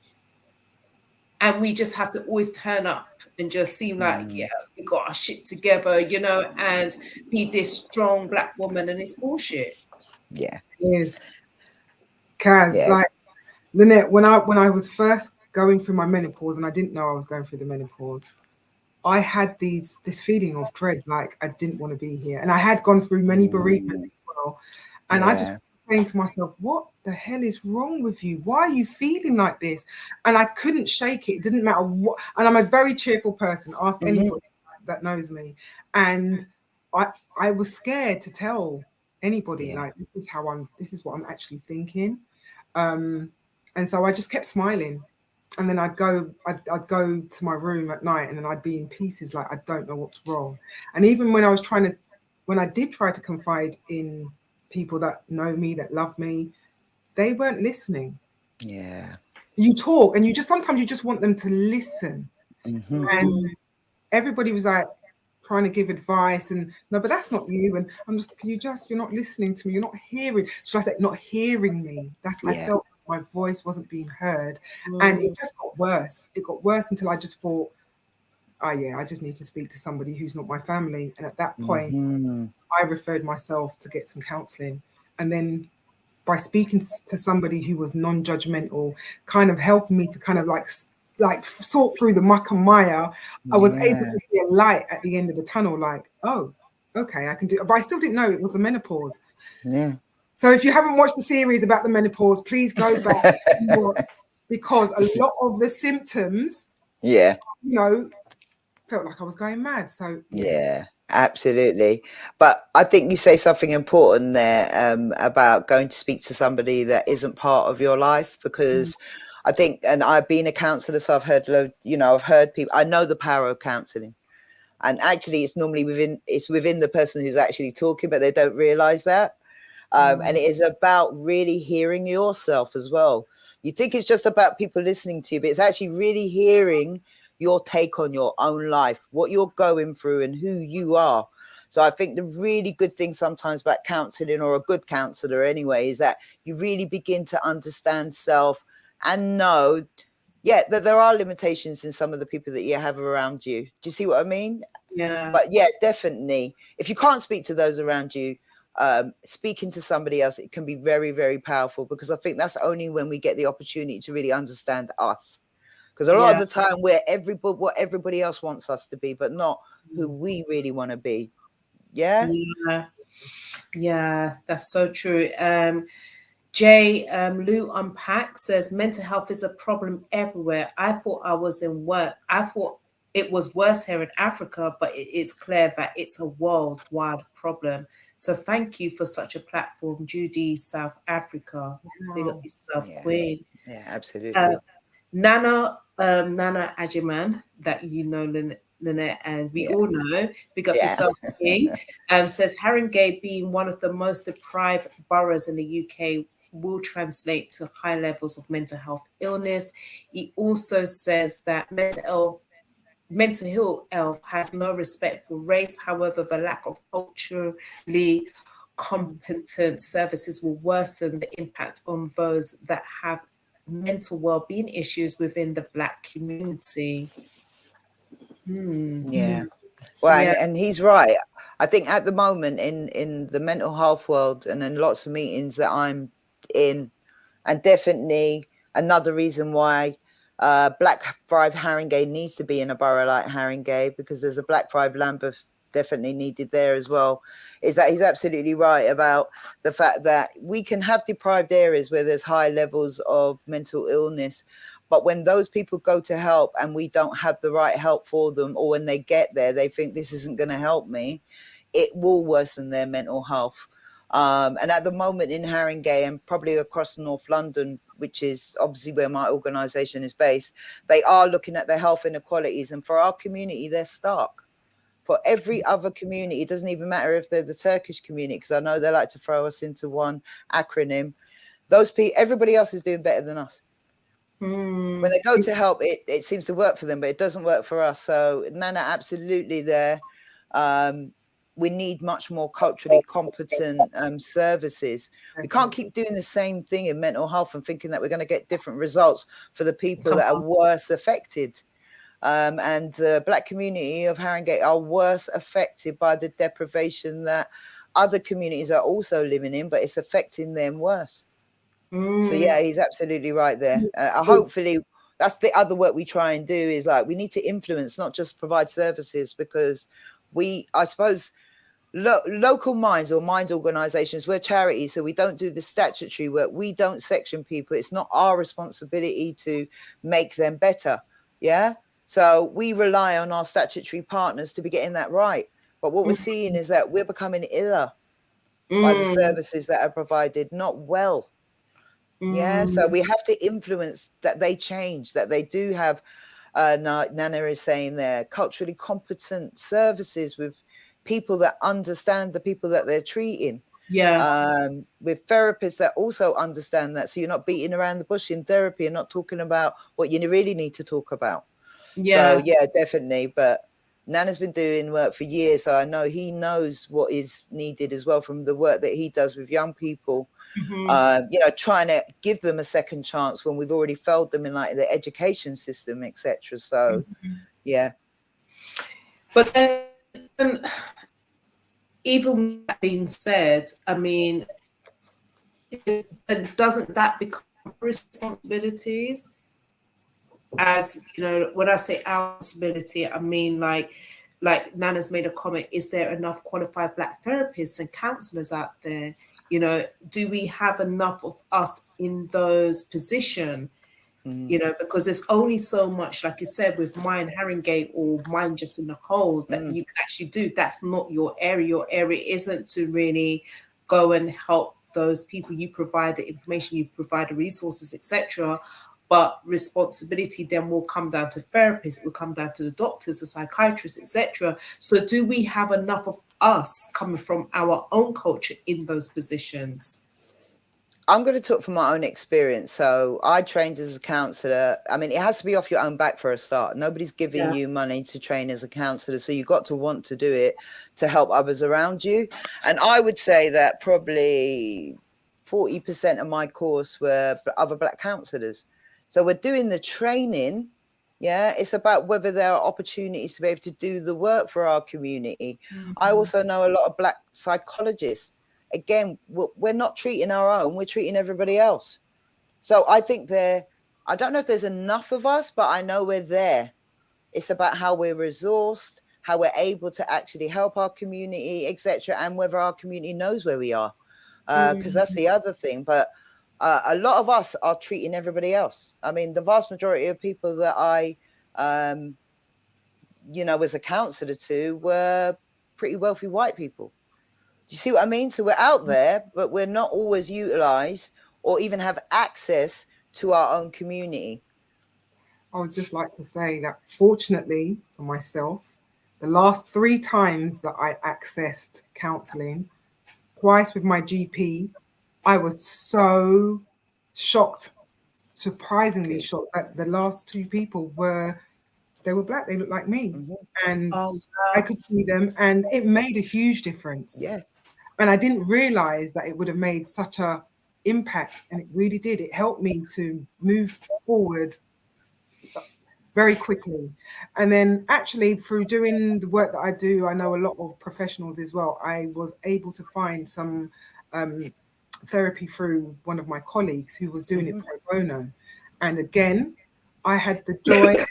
and we just have to always turn up and just seem like, yeah, we got our shit together, you know, and be this strong Black woman, and it's bullshit. Yeah. It is. Kaz, like Lynette, when I was first going through my menopause, and I didn't know I was going through the menopause, I had this feeling of dread, like I didn't want to be here. And I had gone through many bereavements as well. And I just saying to myself, what the hell is wrong with you? Why are you feeling like this? And I couldn't shake it. It didn't matter what. And I'm a very cheerful person. Ask anybody that knows me. And I was scared to tell anybody, like, this is what I'm actually thinking. And so I just kept smiling. And then I'd go to my room at night, and then I'd be in pieces, like I don't know what's wrong. And even when I did try to confide in people that know me, that love me, they weren't listening. Yeah. You talk, and sometimes you just want them to listen. And everybody was like trying to give advice, and no, but that's not you. And I'm just, you're not listening to me. You're not hearing. Should I say not hearing me? I felt my voice wasn't being heard. And it just got worse. It got worse until I just thought, oh yeah, I just need to speak to somebody who's not my family. And at that point, I referred myself to get some counselling. And then by speaking to somebody who was non-judgmental, kind of helping me to kind of like sort through the muck and mire, I was able to see a light at the end of the tunnel, like, oh, okay, I can do it. But I still didn't know it was the menopause. Yeah. So if you haven't watched the series about the menopause, please go back because a lot of the symptoms, felt like I was going mad. So yeah, absolutely. But I think you say something important there about going to speak to somebody that isn't part of your life, because I think, and I've been a counsellor, so I've heard I've heard people. I know the power of counselling, and actually, it's normally within the person who's actually talking, but they don't realise that. And it is about really hearing yourself as well. You think it's just about people listening to you, but it's actually really hearing your take on your own life, what you're going through and who you are. So I think the really good thing sometimes about counselling, or a good counsellor anyway, is that you really begin to understand self and know, that there are limitations in some of the people that you have around you. Do you see what I mean? Yeah. But yeah, definitely. If you can't speak to those around you, speaking to somebody else, it can be very, very powerful, because I think that's only when we get the opportunity to really understand us. Because a lot of the time we're what everybody else wants us to be, but not who we really want to be. Yeah, that's so true. Lou Unpack says mental health is a problem everywhere. I thought I was in work. I thought it was worse here in Africa, but it is clear that it's a worldwide problem. So thank you for such a platform, Judy, South Africa. Big up yourself, Yeah. Queen. Yeah, absolutely. Nana Ajiman, that you know, Lynette, and we all know, big up yourself, King, says Haringey being one of the most deprived boroughs in the UK will translate to high levels of mental health illness. He also says that mental health has no respect for race. However, the lack of culturally competent services will worsen the impact on those that have mental well-being issues within the Black community. Yeah. Well, and he's right. I think at the moment in the mental health world and in lots of meetings that I'm in, and definitely another reason why Blackfriars Haringey needs to be in a borough like Haringey, because there's a Blackfriars Lambeth definitely needed there as well, is that he's absolutely right about the fact that we can have deprived areas where there's high levels of mental illness, but when those people go to help and we don't have the right help for them, or when they get there they think this isn't going to help me, it will worsen their mental health. And at the moment in Haringey and probably across North London, which is obviously where my organisation is based, they are looking at their health inequalities. And for our community, they're stark. For every other community, it doesn't even matter if they're the Turkish community, because I know they like to throw us into one acronym. Those people, everybody else is doing better than us. When they go to help, it seems to work for them, but it doesn't work for us. So Nana, absolutely there. We need much more culturally competent services. We can't keep doing the same thing in mental health and thinking that we're going to get different results for the people that are worse affected. And the Black community of Haringey are worse affected by the deprivation that other communities are also living in, but it's affecting them worse. So yeah, he's absolutely right there. Hopefully that's the other work we try and do, is like, we need to influence, not just provide services, because I suppose local minds or minds organizations, we're charities, so we don't do the statutory work. We don't section people. It's not our responsibility to make them better. Yeah. So we rely on our statutory partners to be getting that right. But what we're seeing is that we're becoming iller by the services that are provided, not well. Yeah. So we have to influence that they change, that they do have, Nana is saying there, culturally competent services with people that understand the people that they're treating. Yeah. With therapists that also understand that. So you're not beating around the bush in therapy and not talking about what you really need to talk about. Yeah. So yeah, definitely. But Nana's been doing work for years, so I know he knows what is needed as well from the work that he does with young people. Trying to give them a second chance when we've already failed them in like the education system, etc. So yeah. But then, even with that being said, I mean, doesn't that become responsibilities? As you know, when I say our responsibility, I mean like Nana's made a comment, is there enough qualified Black therapists and counsellors out there? You know, do we have enough of us in those positions? You know, because there's only so much, like you said, with Mine Haringey or Mine just in the whole, that you can actually do. That's not your area. Your area isn't to really go and help those people. You provide the information, you provide the resources, etc. But responsibility then will come down to therapists, it will come down to the doctors, the psychiatrists, etc. So do we have enough of us coming from our own culture in those positions? I'm going to talk from my own experience. So I trained as a counsellor. I mean, it has to be off your own back for a start. Nobody's giving you money to train as a counsellor. So you've got to want to do it to help others around you. And I would say that probably 40% of my course were other Black counsellors. So we're doing the training. Yeah, it's about whether there are opportunities to be able to do the work for our community. I also know a lot of Black psychologists. Again, we're not treating our own, we're treating everybody else. So I think I don't know if there's enough of us, but I know we're there. It's about how we're resourced, how we're able to actually help our community, etc., and whether our community knows where we are, because that's the other thing. But a lot of us are treating everybody else. I mean, the vast majority of people that I you know, as a counsellor to were pretty wealthy white people. Do you see what I mean? So we're out there, but we're not always utilised or even have access to our own community. I would just like to say that fortunately for myself, the last 3 times that I accessed counselling, twice with my GP, I was so shocked, surprisingly shocked, that the last 2 people were black. They looked like me. And I could see them, and it made a huge difference. Yeah. And I didn't realize that it would have made such a impact, and it really did. It helped me to move forward very quickly. And then actually through doing the work that I do, I know a lot of professionals as well. I was able to find some therapy through one of my colleagues who was doing it pro bono. And again, I had the joy of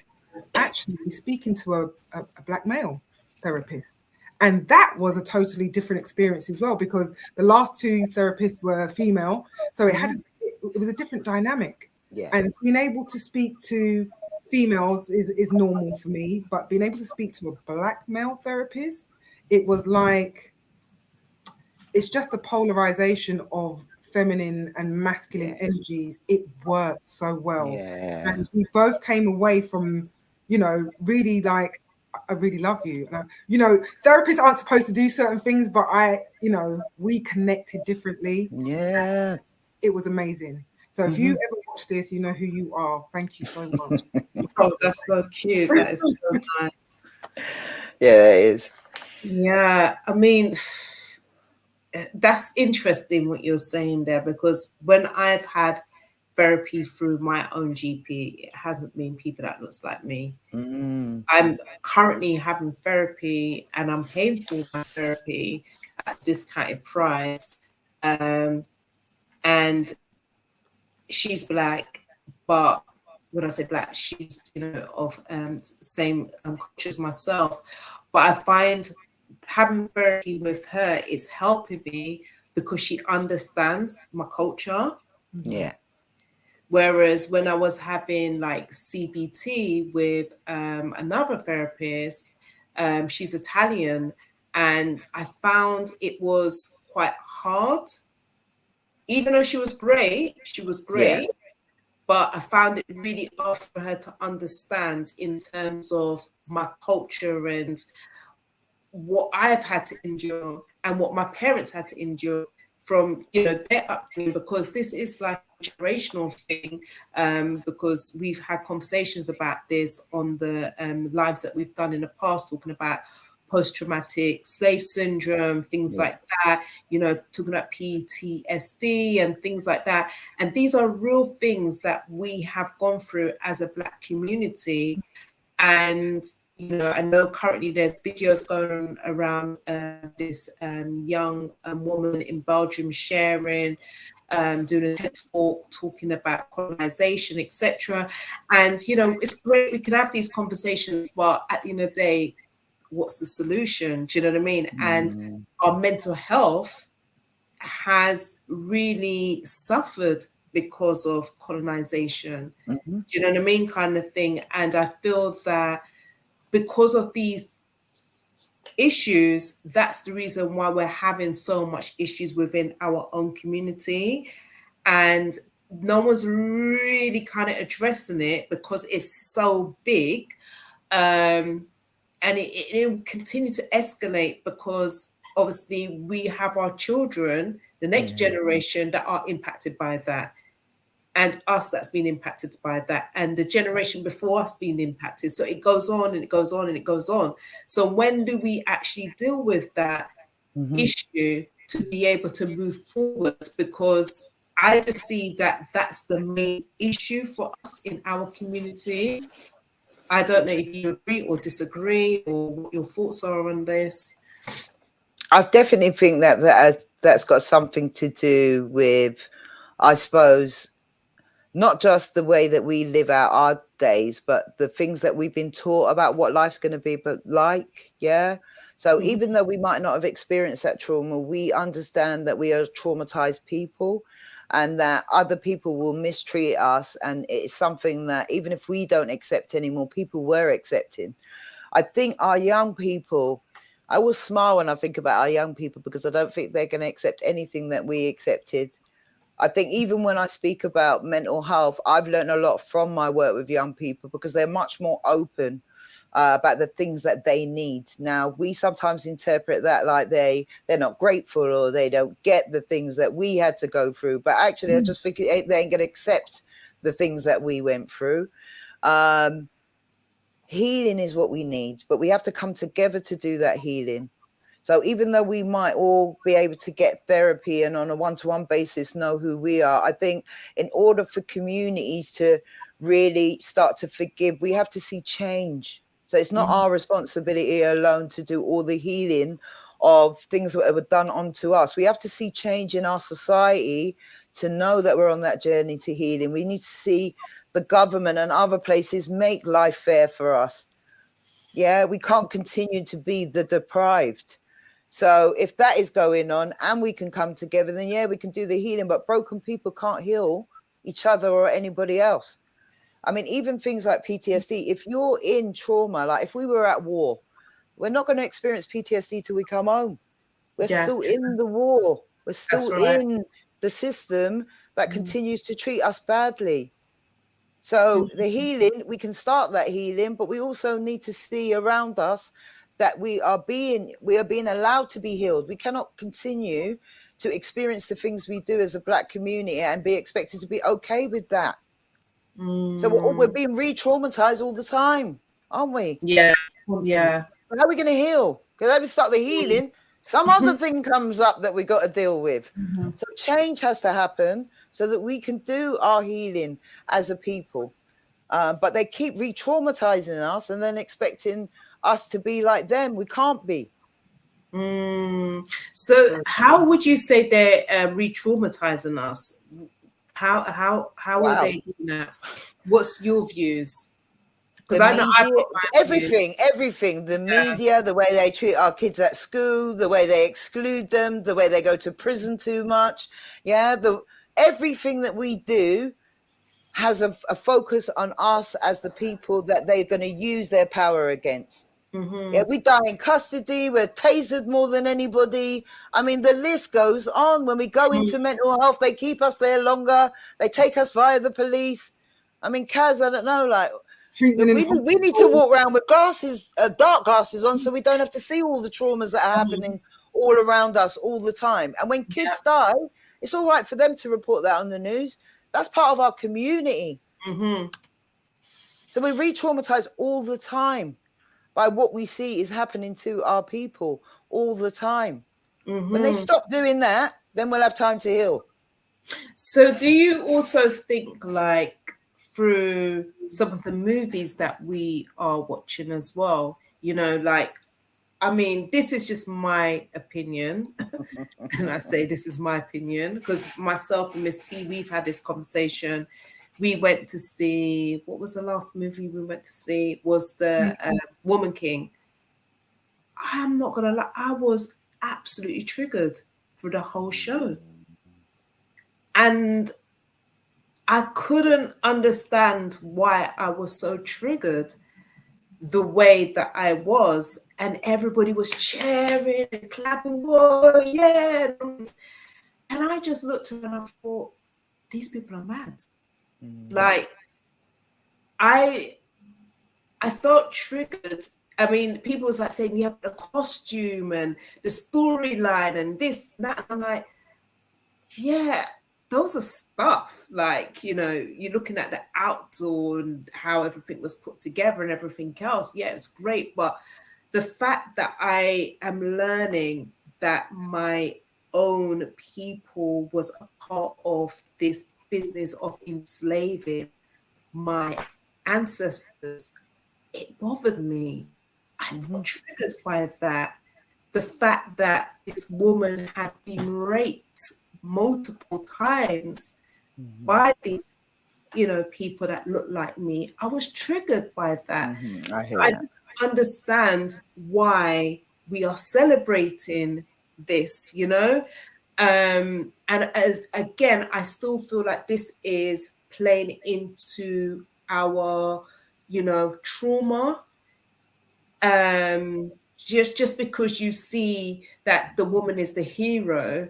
actually speaking to a black male therapist. And that was a totally different experience as well, because the last 2 therapists were female. So it was a different dynamic. Yeah. And being able to speak to females is normal for me, but being able to speak to a black male therapist, it was like, it's just the polarization of feminine and masculine energies. It worked so well. Yeah. And we both came away from, you know, really like, I really love you. And you know, therapists aren't supposed to do certain things, but we connected differently. Yeah. It was amazing. So if you ever watch this, you know who you are. Thank you so much. Oh, that's so cute. That is so nice. Yeah, it is. Yeah, I mean, that's interesting what you're saying there, because when I've had therapy through my own GP, it hasn't been people that looks like me. I'm currently having therapy and I'm paying for my therapy at a discounted price. And she's black, but when I say black, she's, of same culture as myself. But I find having therapy with her is helping me because she understands my culture. Yeah. Whereas when I was having like CBT with another therapist, she's Italian, and I found it was quite hard. Even though she was great, but I found it really hard for her to understand in terms of my culture and what I've had to endure and what my parents had to endure from their upbringing, because this is like a generational thing, because we've had conversations about this on the lives that we've done in the past, talking about post-traumatic slave syndrome, things like that, talking about PTSD and things like that. And these are real things that we have gone through as a Black community. And I know currently there's videos going around this young woman in Belgium sharing, doing a TED talk, talking about colonization, etc. And, it's great we can have these conversations, but at the end of the day, what's the solution? Do you know what I mean? And our mental health has really suffered because of colonization. Do you know what I mean? Kind of thing. And I feel that because of these issues, that's the reason why we're having so much issues within our own community. And no one's really kind of addressing it because it's so big. And it will continue to escalate because obviously we have our children, the next generation, that are impacted by that. And us that's been impacted by that, and the generation before us being impacted. So it goes on and it goes on and it goes on. So when do we actually deal with that issue to be able to move forward? Because I just see that that's the main issue for us in our community. I don't know if you agree or disagree, or what your thoughts are on this. I definitely think that's got something to do with, I suppose, not just the way that we live out our days, but the things that we've been taught about what life's going to be like. Yeah. So even though we might not have experienced that trauma, we understand that we are traumatized people and that other people will mistreat us. And it's something that even if we don't accept anymore, people were accepting. I think our young people, I will smile when I think about our young people, because I don't think they're going to accept anything that we accepted. I think even when I speak about mental health, I've learned a lot from my work with young people, because they're much more open about the things that they need. Now, we sometimes interpret that like they're not grateful, or they don't get the things that we had to go through. But actually, I just think they ain't going to accept the things that we went through. Healing is what we need, but we have to come together to do that healing. So even though we might all be able to get therapy and on a one-to-one basis know who we are, I think in order for communities to really start to forgive, we have to see change. So it's not our responsibility alone to do all the healing of things that were done onto us. We have to see change in our society to know that we're on that journey to healing. We need to see the government and other places make life fair for us. Yeah, we can't continue to be the deprived. So if that is going on and we can come together, then yeah, we can do the healing. But broken people can't heal each other or anybody else. I mean, even things like PTSD, if you're in trauma, like if we were at war, we're not going to experience PTSD till we come home. We're still in the war. We're still in the system that continues to treat us badly. So the healing, we can start that healing, but we also need to see around us that we are being allowed to be healed. We cannot continue to experience the things we do as a Black community and be expected to be okay with that. So we're being re-traumatized all the time, aren't we? Yeah. Constantly. So how are we going to heal? Because when we start the healing, some other thing comes up that we got to deal with. So change has to happen so that we can do our healing as a people. But they keep re-traumatizing us and then expecting us to be like them. We can't be. So how would you say they're re-traumatizing us? How are they doing that? What's your views? Because I know I've got my everything. The media, the way they treat our kids at school, the way they exclude them, the way they go to prison too much. Yeah, everything that we do has a focus on us as the people that they're going to use their power against. Yeah, we die in custody. We're tasered more than anybody. I mean, the list goes on. When we go into mental health, they keep us there longer. They take us via the police. I mean, Kaz, I don't know, like, we need to walk around with glasses, dark glasses on, so we don't have to see all the traumas that are happening all around us all the time. And when kids die, it's all right for them to report that on the news. That's part of our community. So we re-traumatize all the time by what we see is happening to our people all the time. When they stop doing that, then we'll have time to heal. So do you also think, like, through some of the movies that we are watching as well, you know, like, I mean, this is just my opinion. And I say this is my opinion because myself and Miss T, we've had this conversation. We went to see, what was the last movie we went to see? It was the Woman King. I'm not going to lie, I was absolutely triggered for the whole show. And I couldn't understand why I was so triggered the way that I was, and everybody was cheering and clapping, whoa, yeah. And I just looked at her and I thought, these people are mad. Like, I felt triggered. I mean, people was like saying, yeah, the costume and the storyline and this, that. And I'm like, yeah, those are stuff. Like, you know, you're looking at the outdoor and how everything was put together and everything else. Yeah, it's great. But the fact that I am learning that my own people was a part of this business of enslaving my ancestors, it bothered me. I got triggered by that. The fact that this woman had been raped multiple times by these, you know, people that look like me. I was triggered by that. I understand why we are celebrating this, you know. And as again, I still feel like this is playing into our, you know, trauma just because you see that the woman is the hero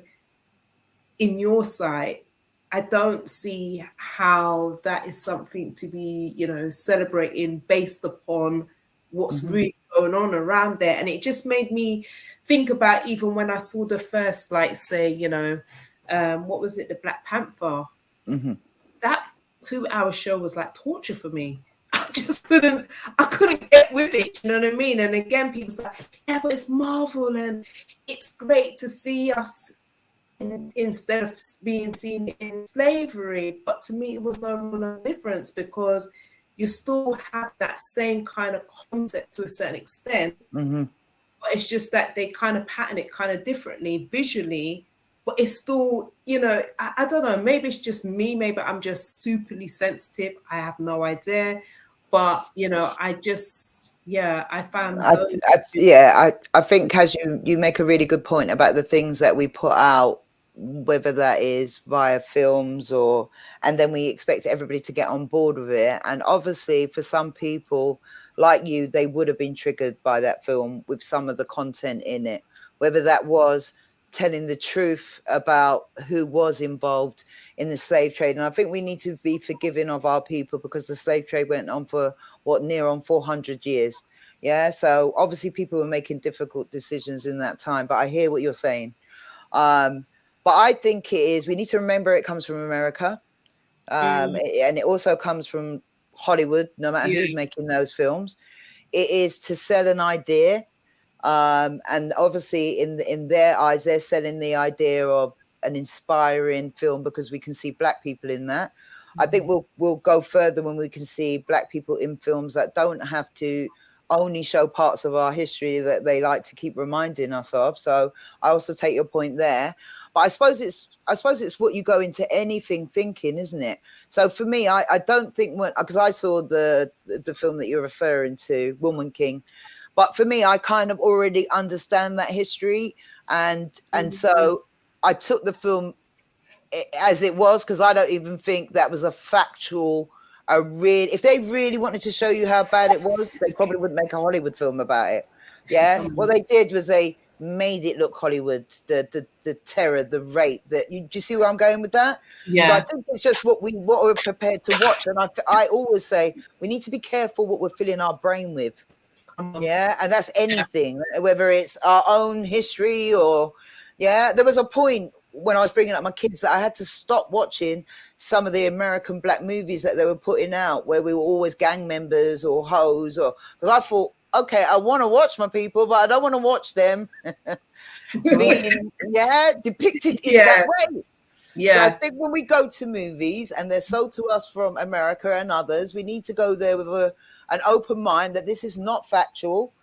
in your sight, I don't see how that is something to be, celebrating based upon what's really going on around there. And it just made me think about, even when I saw the first, like, say, what was it, the Black Panther? That 2-hour show was like torture for me. I couldn't get with it, you know what I mean? And again, people's like, yeah, but it's Marvel and it's great to see us instead of being seen in slavery. But to me, it was no real difference, because you still have that same kind of concept to a certain extent. But it's just that they kind of pattern it kind of differently visually. But it's still, I don't know, maybe it's just me, maybe I'm just superly sensitive. I have no idea. But, I just, I found those. I think, as you make a really good point about the things that we put out, whether that is via films and then we expect everybody to get on board with it. And obviously for some people like you, they would have been triggered by that film with some of the content in it, whether that was telling the truth about who was involved in the slave trade. And I think we need to be forgiving of our people, because the slave trade went on for near on 400 years. Yeah. So obviously people were making difficult decisions in that time, but I hear what you're saying. But I think we need to remember it comes from America. And it also comes from Hollywood, no matter who's making those films. It is to sell an idea. And obviously in their eyes, they're selling the idea of an inspiring film because we can see Black people in that. I think we'll go further when we can see Black people in films that don't have to only show parts of our history that they like to keep reminding us of. So I also take your point there. But I suppose it's what you go into anything thinking, isn't it? So for me, I don't think, because I saw the film that you're referring to, Woman King. But for me, I kind of already understand that history. And so I took the film as it was, because I don't even think that was a factual, if they really wanted to show you how bad it was, they probably wouldn't make a Hollywood film about it. Yeah. What they did was they made it look Hollywood, the terror, the rape. Do you see where I'm going with that? Yeah. So I think it's just what we're prepared to watch. And I always say we need to be careful what we're filling our brain with. Yeah, and that's anything, whether it's our own history or, there was a point when I was bringing up my kids that I had to stop watching some of the American Black movies that they were putting out, where we were always gang members or hoes, because I thought, okay, I want to watch my people, but I don't want to watch them being depicted in that way. Yeah. So I think when we go to movies and they're sold to us from America and others, we need to go there with an open mind that this is not factual.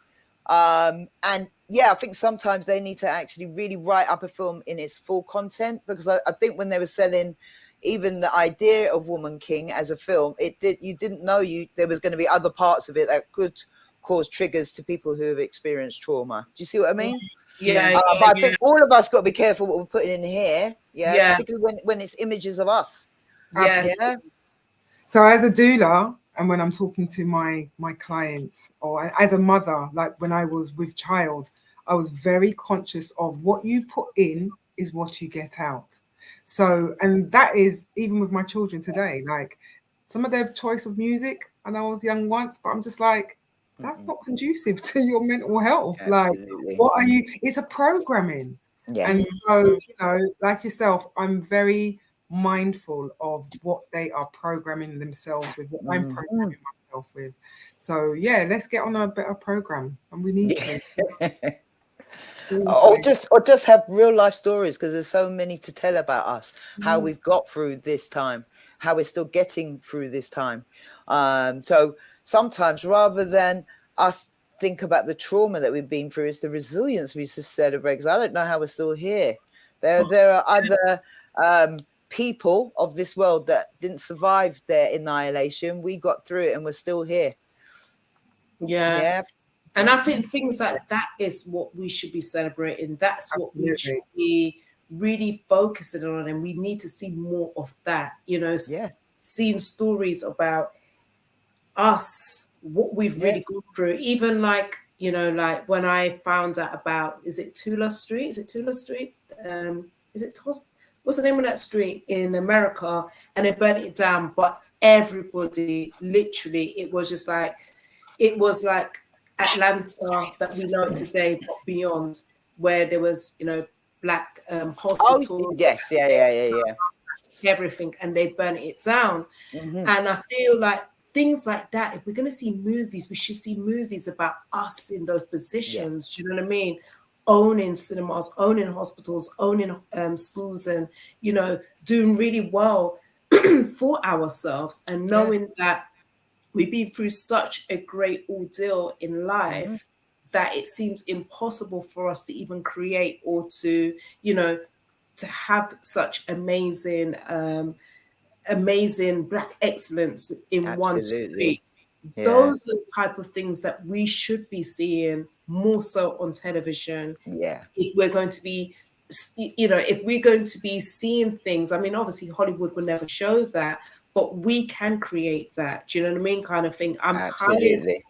And I think sometimes they need to actually really write up a film in its full content, because I think when they were selling even the idea of Woman King as a film, you didn't know there was going to be other parts of it that could cause triggers to people who have experienced trauma. Do you see what I mean? But I think all of us got to be careful what we're putting in here. Yeah. Particularly when it's images of us. Yes. Yeah? So as a doula, and when I'm talking to my clients, or as a mother, like when I was with child, I was very conscious of what you put in is what you get out. So, and that is even with my children today, like some of their choice of music, I know I was young once, but I'm just like, that's not conducive to your mental health. Absolutely. Like, what are you? It's a programming. Yeah. And so, like yourself, I'm very mindful of what they are programming themselves with, what I'm programming myself with. So, let's get on a better program, and we need to. Or just have real life stories, because there's so many to tell about us, how we've got through this time, how we're still getting through this time. So sometimes, rather than us think about the trauma that we've been through, it's the resilience we used to celebrate, because I don't know how we're still here. There are other people of this world that didn't survive their annihilation. We got through it and we're still here. Yeah. And I think things like that is what we should be celebrating. That's what we should be really focusing on. And we need to see more of that, seeing stories about us, what we've really gone through. Even like You know, like when I found out about, is it Tula Street? Is it Tula Street? Is it what's the name of that street in America? And they burnt it down, but everybody, literally, it was like Atlanta that we know today, but beyond, where there was, you know, black Oh, hospitals, yes. Yeah. everything, and they burnt it down. Mm-hmm. And I feel like things like that, if we're going to see movies, we should see movies about us in those positions. Do you know what I mean? Owning cinemas, owning hospitals, owning schools, and, you know, doing really well for ourselves, and knowing that we've been through such a great ordeal in life that it seems impossible for us to even create or to, you know, to have such amazing black excellence in one Absolutely. street. Yeah. Those are the type of things that we should be seeing more so on television. Yeah. If we're going to be, you know, if we're going to be seeing things, I mean, obviously Hollywood will never show that, but we can create that. Do you know what I mean? Kind of thing. I'm tired Absolutely. of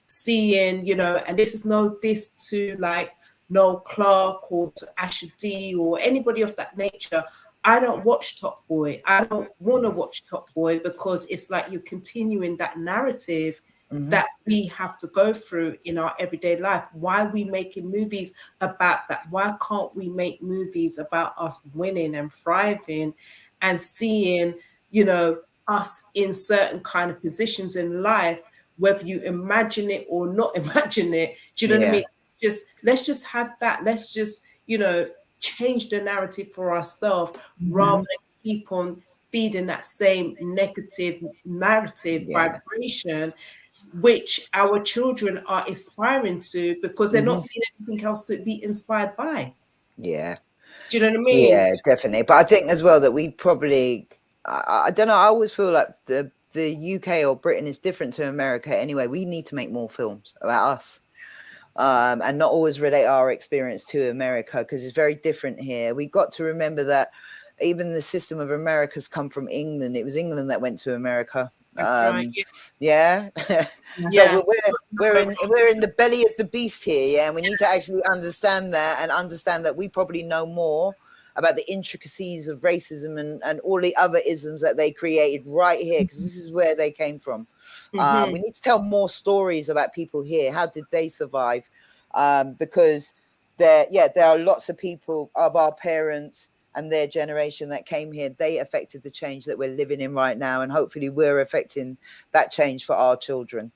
seeing, you know, and this is no diss to like Noel Clark or to Asher D or anybody of that nature. I don't watch Top Boy. I don't want to watch Top Boy because it's like you're continuing that narrative that we have to go through in our everyday life. Why are we making movies about that? Why can't we make movies about us winning and thriving and seeing, you know, us in certain kind of positions in life, whether you imagine it or not imagine it? Do you know what I mean? Let's just have that. Let's just, you know, change the narrative for ourselves rather than keep on feeding that same negative narrative vibration, which our children are aspiring to because they're not seeing anything else to be inspired by. Yeah. Do you know what I mean? Yeah, definitely. But I think as well that we probably, I don't know, I always feel like the UK or Britain is different to America anyway. We need to make more films about us. And not always relate our experience to America, because it's very different here. We got to remember that even the system of America's come from England. It was England that went to America. That's right. Yeah. Yeah. So we're in the belly of the beast here, yeah. And we need to actually understand that, and understand that we probably know more about the intricacies of racism and all the other isms that they created right here, because this is where they came from. We need to tell more stories about people here. How did they survive? Because there are lots of people of our parents and their generation that came here. They affected the change that we're living in right now, and hopefully we're affecting that change for our children.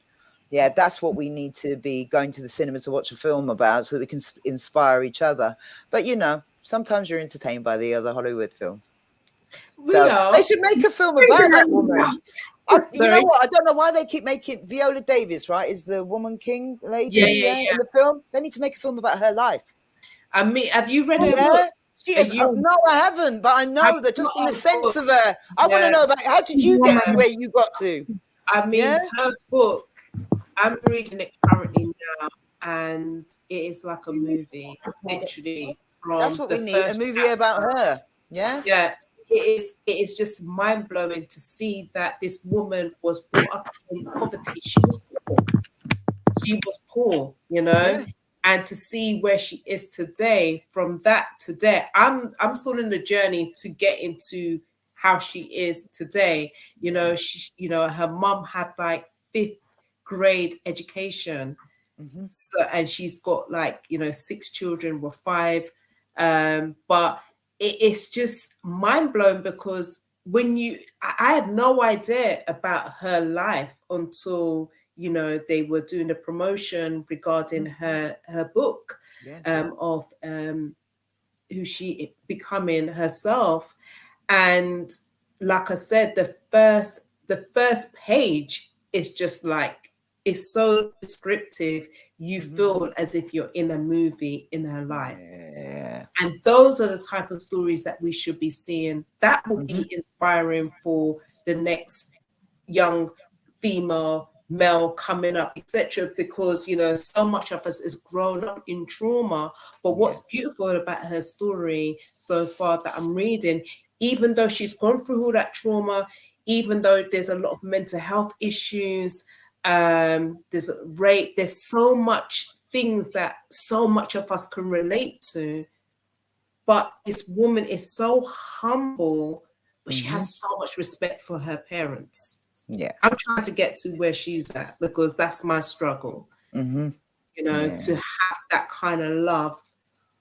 Yeah, that's what we need to be going to the cinema to watch a film about, so that we can inspire each other. But, you know, sometimes you're entertained by the other Hollywood films. So they should make a film about that woman. You know what? I don't know why they keep making Viola Davis, right, is the woman king lady in the film. They need to make a film about her life. I mean, have you read her book? She is. No, I haven't, but I know that just from the sense of her. I want to know about how did you get to where you got to? I mean, her book, I'm reading it currently now, and it is like a movie, literally. That's what we need, a movie about her. Yeah. Yeah. It is just mind blowing to see that this woman was brought up in poverty. She was poor, you know, and to see where she is today, from that to there, I'm still in the journey to get into how she is today. You know, her mom had like 5th grade education, so, and she's got like, you know, 6 children with 5, but it's just mind blowing because I had no idea about her life until, you know, they were doing a promotion regarding her book of who she becoming herself. And like I said, the first page is just like, it's so descriptive. You feel as if you're in a movie in her life. And those are the type of stories that we should be seeing. That will be inspiring for the next young female, male coming up, etc. Because, you know, so much of us is grown up in trauma. But what's beautiful about her story so far that I'm reading, even though she's gone through all that trauma, even though there's a lot of mental health issues, there's rape, there's so much things that so much of us can relate to. But this woman is so humble, but she has so much respect for her parents. Yeah. I'm trying to get to where she's at, because that's my struggle. You know, to have that kind of love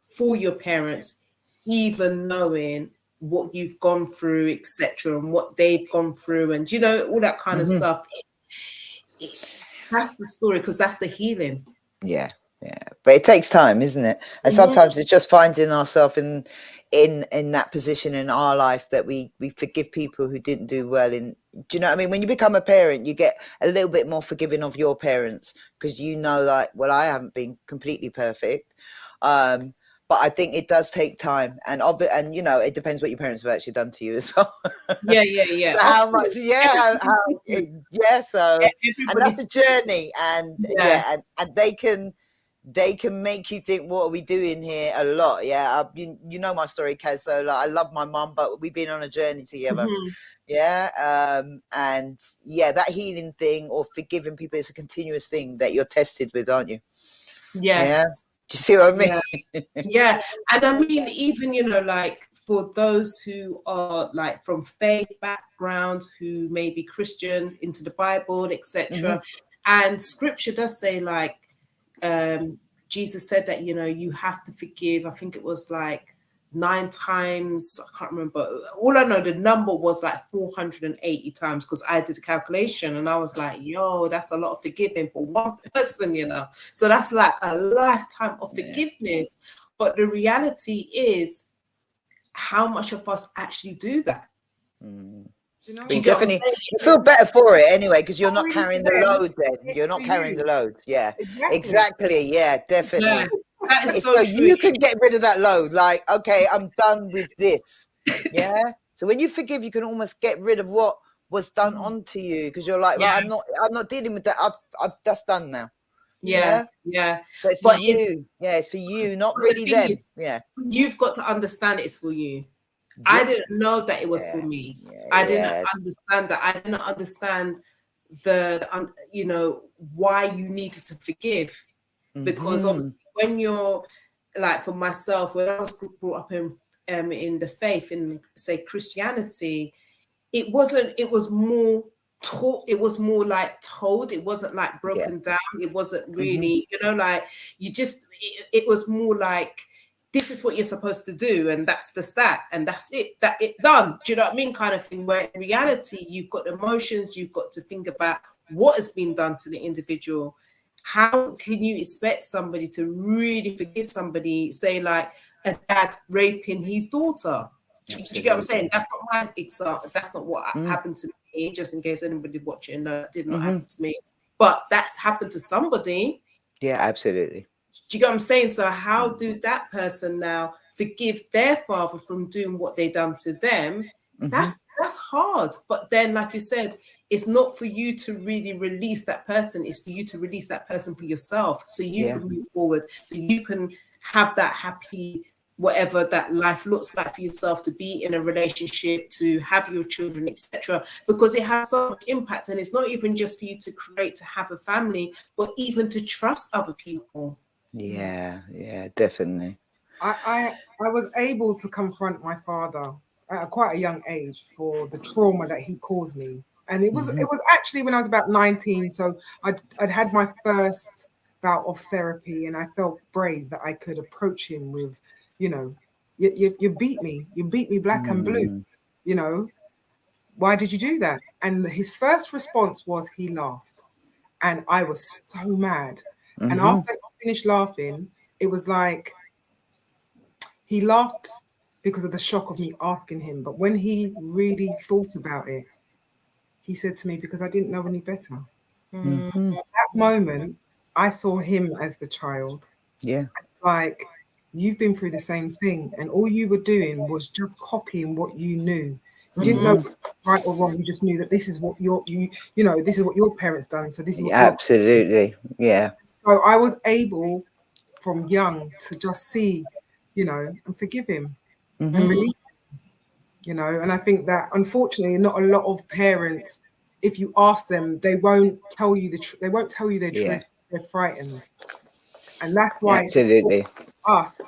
for your parents, even knowing what you've gone through, etc., and what they've gone through, and you know, all that kind of stuff. That's the story, because that's the healing. Yeah, but it takes time, isn't it? And sometimes it's just finding ourselves in that position in our life that we forgive people who didn't do well. Do you know what I mean? When you become a parent, you get a little bit more forgiving of your parents, because you know, like, well, I haven't been completely perfect. But I think it does take time, and you know, it depends what your parents have actually done to you as well. Yeah. How much? Yeah, So, and that's a journey, and and they can make you think, what are we doing here? A lot. Yeah, you know my story, Kaz. So, like, I love my mum, but we've been on a journey together. And that healing thing, or forgiving people, is a continuous thing that you're tested with, aren't you? Yes. Do you see what I mean? Yeah. And I mean, even, you know, like, for those who are like from faith backgrounds, who may be Christian, into the Bible, etc. And scripture does say, like, Jesus said that, you know, you have to forgive. I think it was like 9 times. I can't remember. All I know, the number was like 480 times, because I did a calculation and I was like, yo, that's a lot of forgiving for one person, you know. So that's like a lifetime of forgiveness. But the reality is, how much of us actually do that? You know, you definitely feel better for it anyway, because you're not carrying the load. Then you're not carrying the load. Yeah, exactly. Yeah, definitely. Yeah, that is so true. you can get rid of that load. Like, okay, I'm done with this. Yeah. So when you forgive, you can almost get rid of what was done onto you, because you're like, well, I'm not dealing with that. That's done now. Yeah. So it's for you. It's for you, not really them. You've got to understand it's for you. I didn't know that it was for me. I didn't understand that. I didn't understand the you know, why you needed to forgive, because obviously when you're, like, for myself, when I was brought up in the faith, in, say, Christianity, it was more taught, it was more like told, it wasn't like broken down, it wasn't really, you know, like, you just, it was more like, this is what you're supposed to do, and that's the stat, and that's it, that it done. Do you know what I mean? Kind of thing. Where in reality, you've got emotions, you've got to think about what has been done to the individual. How can you expect somebody to really forgive somebody, say, like a dad raping his daughter? Do you get what I'm saying? That's not my example. That's not what happened to me, just in case anybody watching, that did not happen to me. But that's happened to somebody. Yeah, absolutely. Do you get what I'm saying? So how do that person now forgive their father from doing what they done to them? That's hard. But then, like you said, it's not for you to really release that person. It's for you to release that person for yourself, so you can move forward, so you can have that happy, whatever that life looks like for yourself, to be in a relationship, to have your children, etc. Because it has so much impact, and it's not even just for you to create, to have a family, but even to trust other people. Yeah, definitely. I was able to confront my father at quite a young age for the trauma that he caused me, and it was actually when I was about 19. So I'd had my first bout of therapy, and I felt brave that I could approach him with, you know, you beat me black and blue, you know, why did you do that? And his first response was, he laughed, and I was so mad. And after I finished laughing, it was like, he laughed because of the shock of me asking him. But when he really thought about it, he said to me, because I didn't know any better. At that moment, I saw him as the child. Yeah. Like, you've been through the same thing, and all you were doing was just copying what you knew. You didn't know right or wrong. You just knew that this is what this is what your parents done. So this is what absolutely. Yeah. So I was able from young to just see, you know, and forgive him and release him, you know. And I think that, unfortunately, not a lot of parents if you ask them, they won't tell you they won't tell you their Yeah. truth. They're frightened, and that's why it's Absolutely. important for us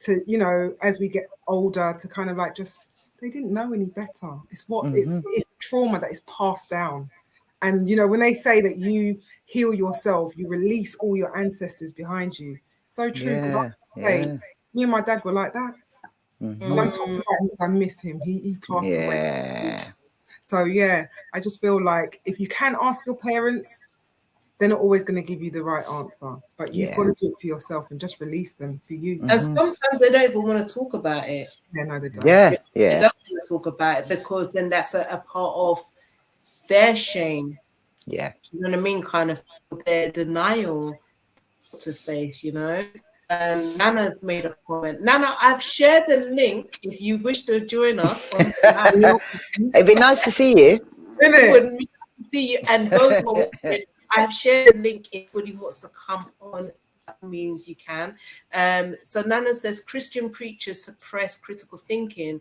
to, you know, as we get older, to kind of like just, they didn't know any better. It's what it's trauma that is passed down. And you know, when they say that you heal yourself, you release all your ancestors behind you. So true, because I say, me and my dad were like that. And I'm talking about him because I miss him. He passed away. Yeah. So yeah, I just feel like if you can ask your parents, they're not always going to give you the right answer, but you've got to do it for yourself and just release them for you. And sometimes they don't even want to talk about it. Yeah, no, they don't. Yeah. They Yeah. don't want to talk about it because then that's a part of their shame. Yeah. You know what I mean? Kind of their denial to face, you know. Nana's made a comment. Nana, I've shared the link if you wish to join us. It'd be nice to see you. Wouldn't be nice to see you. And those who are watching, I've shared the link. If anybody wants to come on, that means you can. So Nana says Christian preachers suppress critical thinking.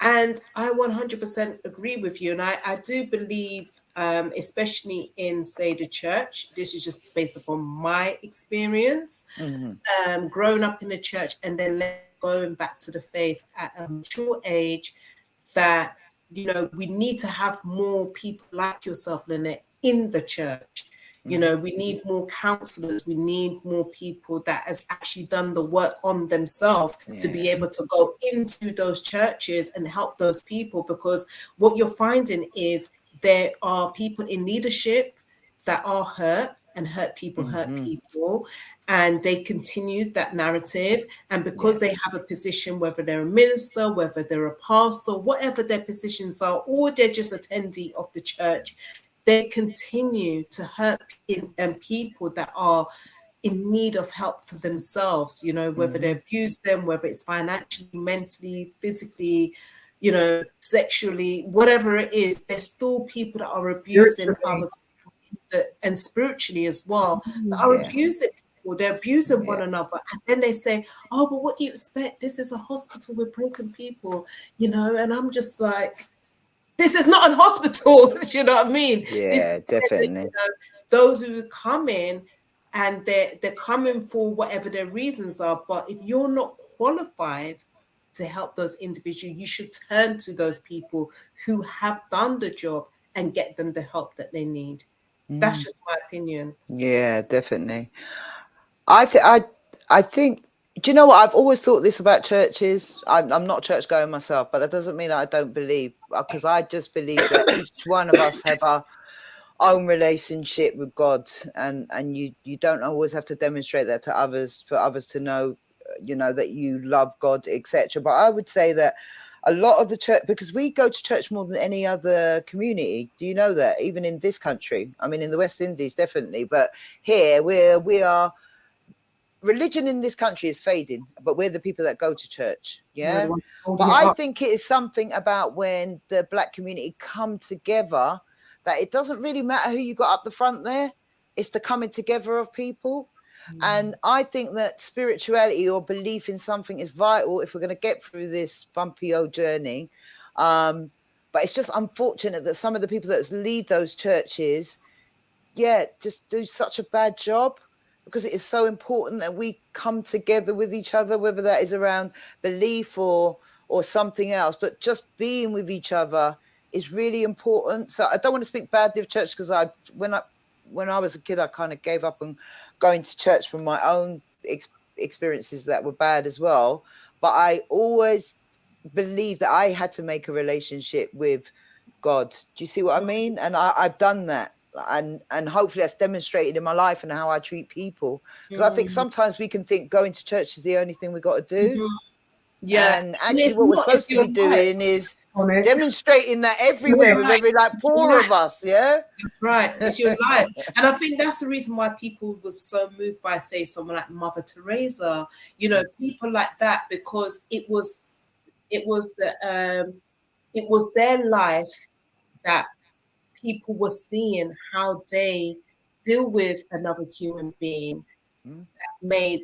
And I 100% agree with you. And I do believe, especially in, say, the church, this is just based upon my experience, growing up in the church and then going back to the faith at a mature age, that, you know, we need to have more people like yourself, Lynette, in the church. You know, we need more counselors. We need more people that has actually done the work on themselves to be able to go into those churches and help those people. Because what you're finding is there are people in leadership that are hurt, and hurt people hurt people, and they continue that narrative. And because they have a position, whether they're a minister, whether they're a pastor, whatever their positions are, or they're just attendee of the church, they continue to hurt people that are in need of help for themselves, you know, whether they abuse them, whether it's financially, mentally, physically, you know, sexually, whatever it is, there's still people that are abusing other people, and spiritually as well, that are abusing people. They're abusing one another. And then they say, oh, but what do you expect? This is a hospital with broken people, you know, and I'm just like, this is not a hospital. You know what I mean? Yeah, definitely. You know, those who come in and they're coming for whatever their reasons are. But if you're not qualified to help those individuals, you should turn to those people who have done the job and get them the help that they need. That's just my opinion. Yeah, definitely. I think, do you know what? I've always thought this about churches. I'm not church going myself, but that doesn't mean that I don't believe, because I just believe that each one of us have our own relationship with God, and you don't always have to demonstrate that to others for others to know, you know, that you love God, etc. But I would say that a lot of the church, because we go to church more than any other community. Do you know that? Even in this country, I mean, in the West Indies, definitely, but here we are. Religion in this country is fading, but we're the people that go to church. Yeah. But I think it is something about when the Black community come together, that it doesn't really matter who you got up the front there. It's the coming together of people. And I think that spirituality or belief in something is vital if we're going to get through this bumpy old journey. But it's just unfortunate that some of the people that lead those churches, just do such a bad job, because it is so important that we come together with each other, whether that is around belief or something else. But just being with each other is really important. So I don't want to speak badly of church, because when I was a kid, I kind of gave up on going to church from my own experiences that were bad as well. But I always believed that I had to make a relationship with God. Do you see what I mean? And I've done that. And hopefully that's demonstrated in my life and how I treat people. Because I think sometimes we can think going to church is the only thing we got to do. Yeah. And actually what we're supposed to be doing is demonstrating that everywhere with every four of us. Yeah. That's right. It's your life. And I think that's the reason why people was so moved by, say, someone like Mother Teresa, you know, people like that, because it was their life that people were seeing how they deal with another human being, that made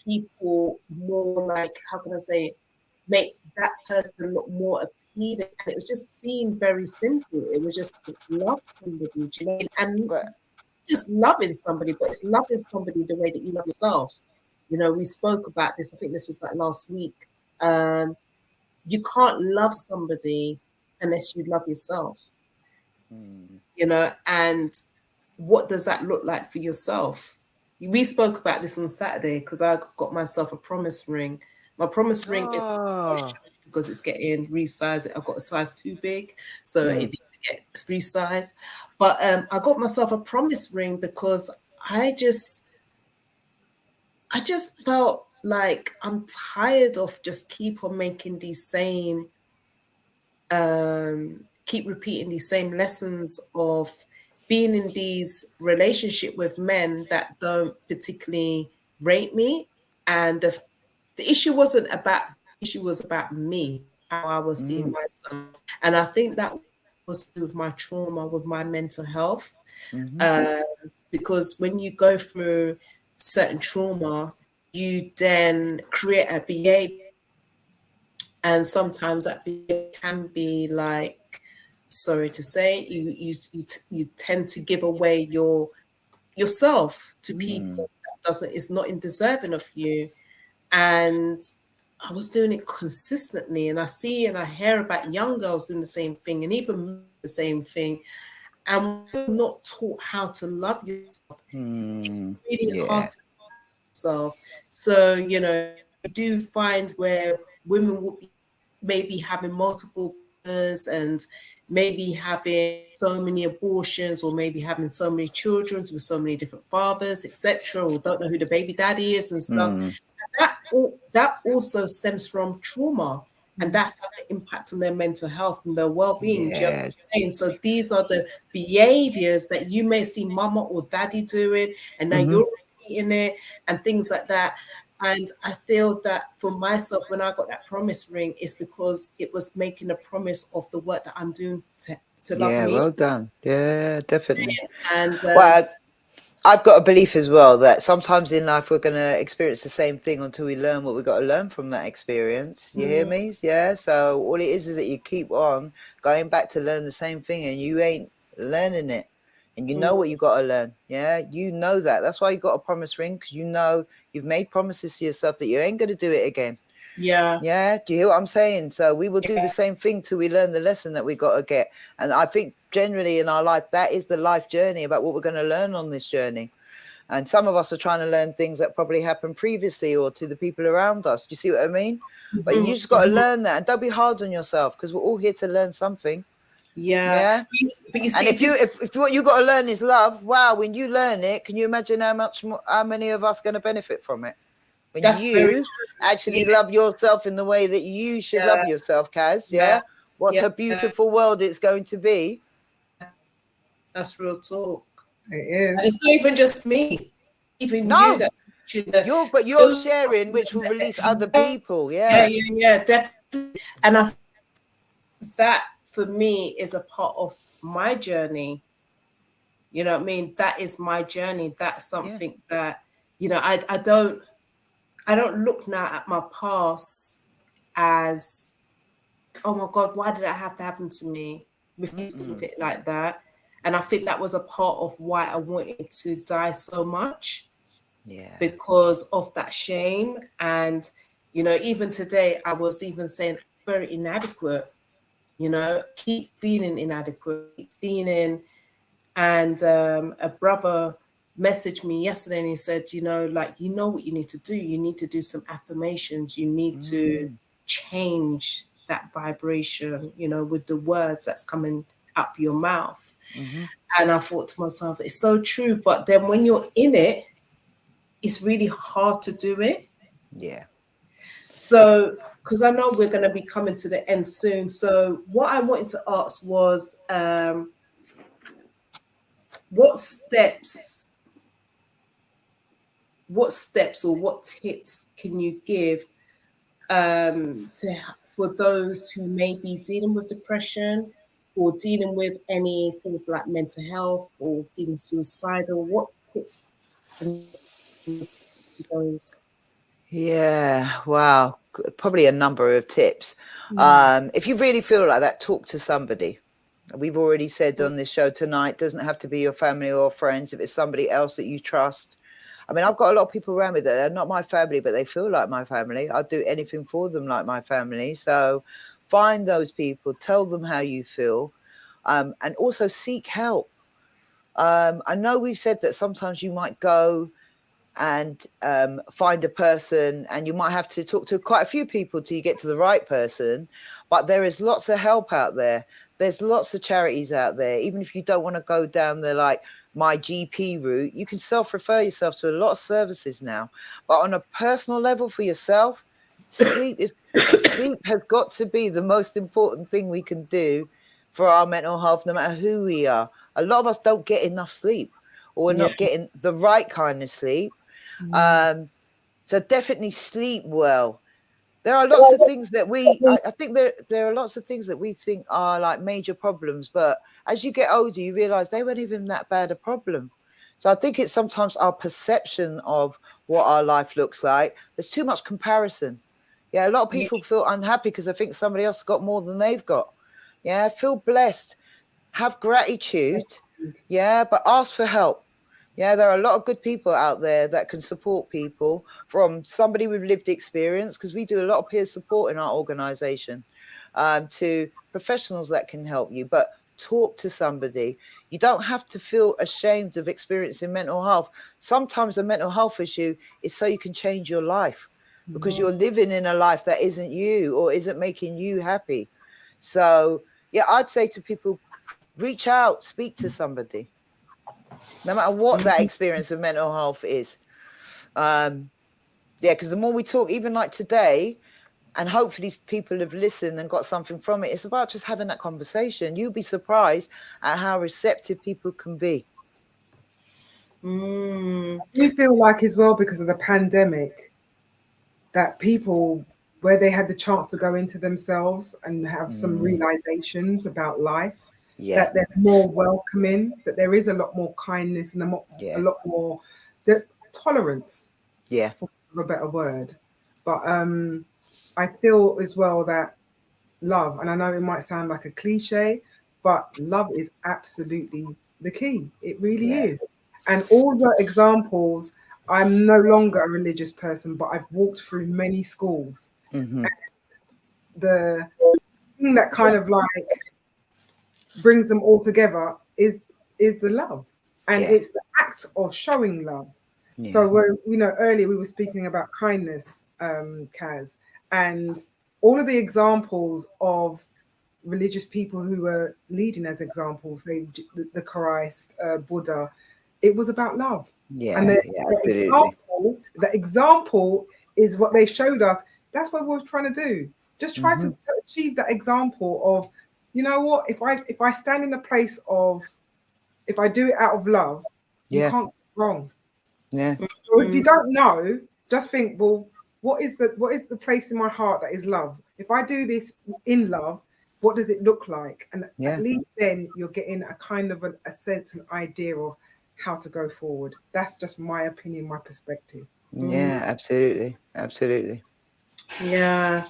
people more like, how can I say it, make that person look more healing, and it was just being very simple. It was just love somebody, do you know, and Right. just loving somebody, but it's loving somebody the way that you love yourself. You know, we spoke about this. I think this was like last week. You can't love somebody unless you love yourself. You know, and what does that look like for yourself? We spoke about this on Saturday because I got myself a promise ring. My promise ring is Oh. because it's getting resized. I've got a size too big, so it needs to get resized. But I got myself a promise ring because I just felt like I'm tired of just keep on making these same keep repeating these same lessons of being in these relationship with men that don't particularly rate me. And the issue wasn't about the issue was about me, how I was seeing myself. And I think that was to do with my trauma, with my mental health. Because when you go through certain trauma, you then create a behavior, and sometimes that behavior can be like, sorry to say, you tend to give away yourself to people that is not in deserving of you. And I was doing it consistently, and I see and I hear about young girls doing the same thing, and even the same thing. And we're not taught how to love yourself. It's really hard to love yourself. So, you know, you do find where women will be maybe having multiple partners and maybe having so many abortions, or maybe having so many children with so many different fathers, etc., or don't know who the baby daddy is and stuff. That also stems from trauma, and that's having an impact on their mental health and their well-being. Yeah. And so these are the behaviors that you may see mama or daddy doing, and now you're repeating it and things like that. And I feel that for myself, when I got that promise ring, it's because it was making a promise of the work that I'm doing to love me. Well done. Yeah, definitely. And Well, I've got a belief as well that sometimes in life we're going to experience the same thing until we learn what we've got to learn from that experience. You hear me? Yeah. So all it is that you keep on going back to learn the same thing, and you ain't learning it. And you know what you got to learn. Yeah. You know that. That's why you got a promise ring, because you know you've made promises to yourself that you ain't going to do it again. yeah. Do you hear what I'm saying? So we will do the same thing till we learn the lesson that we got to get. And I think generally in our life, that is the life journey, about what we're going to learn on this journey. And some of us are trying to learn things that probably happened previously or to the people around us. Do you see what I mean? But you just got to learn that, and don't be hard on yourself, because we're all here to learn something. Yeah. But you see, And if what you got to learn is love, wow, when you learn it, can you imagine how many of us going to benefit from it? When that's you actually love yourself in the way that you should love yourself, Kaz. What a beautiful world it's going to be. That's real talk. It is. And it's not even just me. Even No. you. You're sharing, which will release other people. Yeah, definitely. And that for me is a part of my journey. You know what I mean? That is my journey. That's something that, you know, I don't look now at my past as, oh my God, why did that have to happen to me? Something like that. And I think that was a part of why I wanted to die so much. Because of that shame. And, you know, even today, I was even saying very inadequate, you know, keep feeling inadequate, keep feeling. And a brother messaged me yesterday and he said, you know, like, you know what you need to do? You need to do some affirmations. You need to change that vibration, you know, with the words that's coming out of your mouth. And I thought to myself, it's so true. But then when you're in it, it's really hard to do it. So, because I know we're going to be coming to the end soon. So what I wanted to ask was, what steps or what tips can you give for those who may be dealing with depression or dealing with any form of like mental health or feeling suicidal? What tips can you give those? Yeah, wow. probably a number of tips. If you really feel like that, talk to somebody. We've already said on this show tonight, doesn't have to be your family or friends. If it's somebody else that you trust. I mean, I've got a lot of people around me that are not my family, but they feel like my family. I'll do anything for them like my family. So find those people, tell them how you feel, and also seek help. I know we've said that sometimes you might go and find a person, and you might have to talk to quite a few people till you get to the right person. But there is lots of help out there. There's lots of charities out there. Even if you don't want to go down the like my GP route, you can self-refer yourself to a lot of services now. But on a personal level for yourself, sleep has got to be the most important thing we can do for our mental health, no matter who we are. A lot of us don't get enough sleep, or we're not getting the right kind of sleep. So definitely sleep well. There are lots of things that I think there are lots of things that we think are like major problems, but as you get older, you realize they weren't even that bad a problem. So I think it's sometimes our perception of what our life looks like. There's too much comparison. Yeah, a lot of people feel unhappy because they think somebody else got more than they've got. Yeah, feel blessed. Have gratitude. Yeah, but ask for help. Yeah, there are a lot of good people out there that can support people, from somebody with lived experience, because we do a lot of peer support in our organization, to professionals that can help you. But talk to somebody. You don't have to feel ashamed of experiencing mental health. Sometimes a mental health issue is so you can change your life, because you're living in a life that isn't you or isn't making you happy. So, yeah, I'd say to people, reach out, speak to somebody, no matter what that experience of mental health is. Because the more we talk, even like today, and hopefully people have listened and got something from it, it's about just having that conversation. You'll be surprised at how receptive people can be. We feel like as well, because of the pandemic, that people, where they had the chance to go into themselves and have some realizations about life, that they're more welcoming, that there is a lot more kindness and a lot more tolerance, for a better word. But I feel as well that love, and I know it might sound like a cliche, but love is absolutely the key. It really is. And all the examples, I'm no longer a religious person, but I've walked through many schools. And the thing that kind of like brings them all together is the love. And it's the act of showing love. So earlier we were speaking about kindness, Kaz, and all of the examples of religious people who were leading as examples, say the Christ, Buddha, it was about love. And the example is what they showed us. That's what we're trying to do. Just try to achieve that example of, you know what, if I stand in the place of, if I do it out of love, you can't go wrong. So if you don't know, just think, well, what is the place in my heart that is love? If I do this in love, what does it look like? And at least then you're getting a kind of a sense and idea of how to go forward. That's just my opinion, my perspective. Yeah, absolutely. Yeah.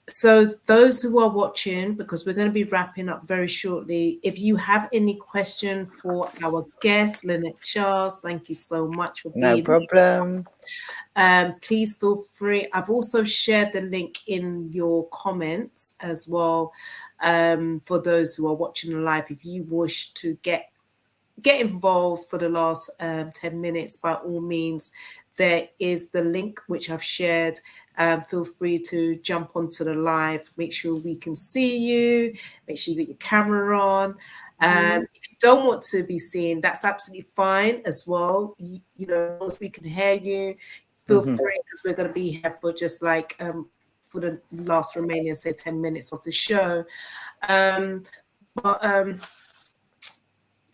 So those who are watching, because we're going to be wrapping up very shortly, if you have any question for our guest, Lynette Charles, thank you so much for being No problem. Please feel free. I've also shared the link in your comments as well, for those who are watching live. If you wish to get involved for the last 10 minutes, by all means, there is the link which I've shared. Feel free to jump onto the live. Make sure we can see you. Make sure you get your camera on. If you don't want to be seen, that's absolutely fine as well. You know, as long as we can hear you, feel free, because we're going to be here for just like for the last remaining, say, 10 minutes of the show.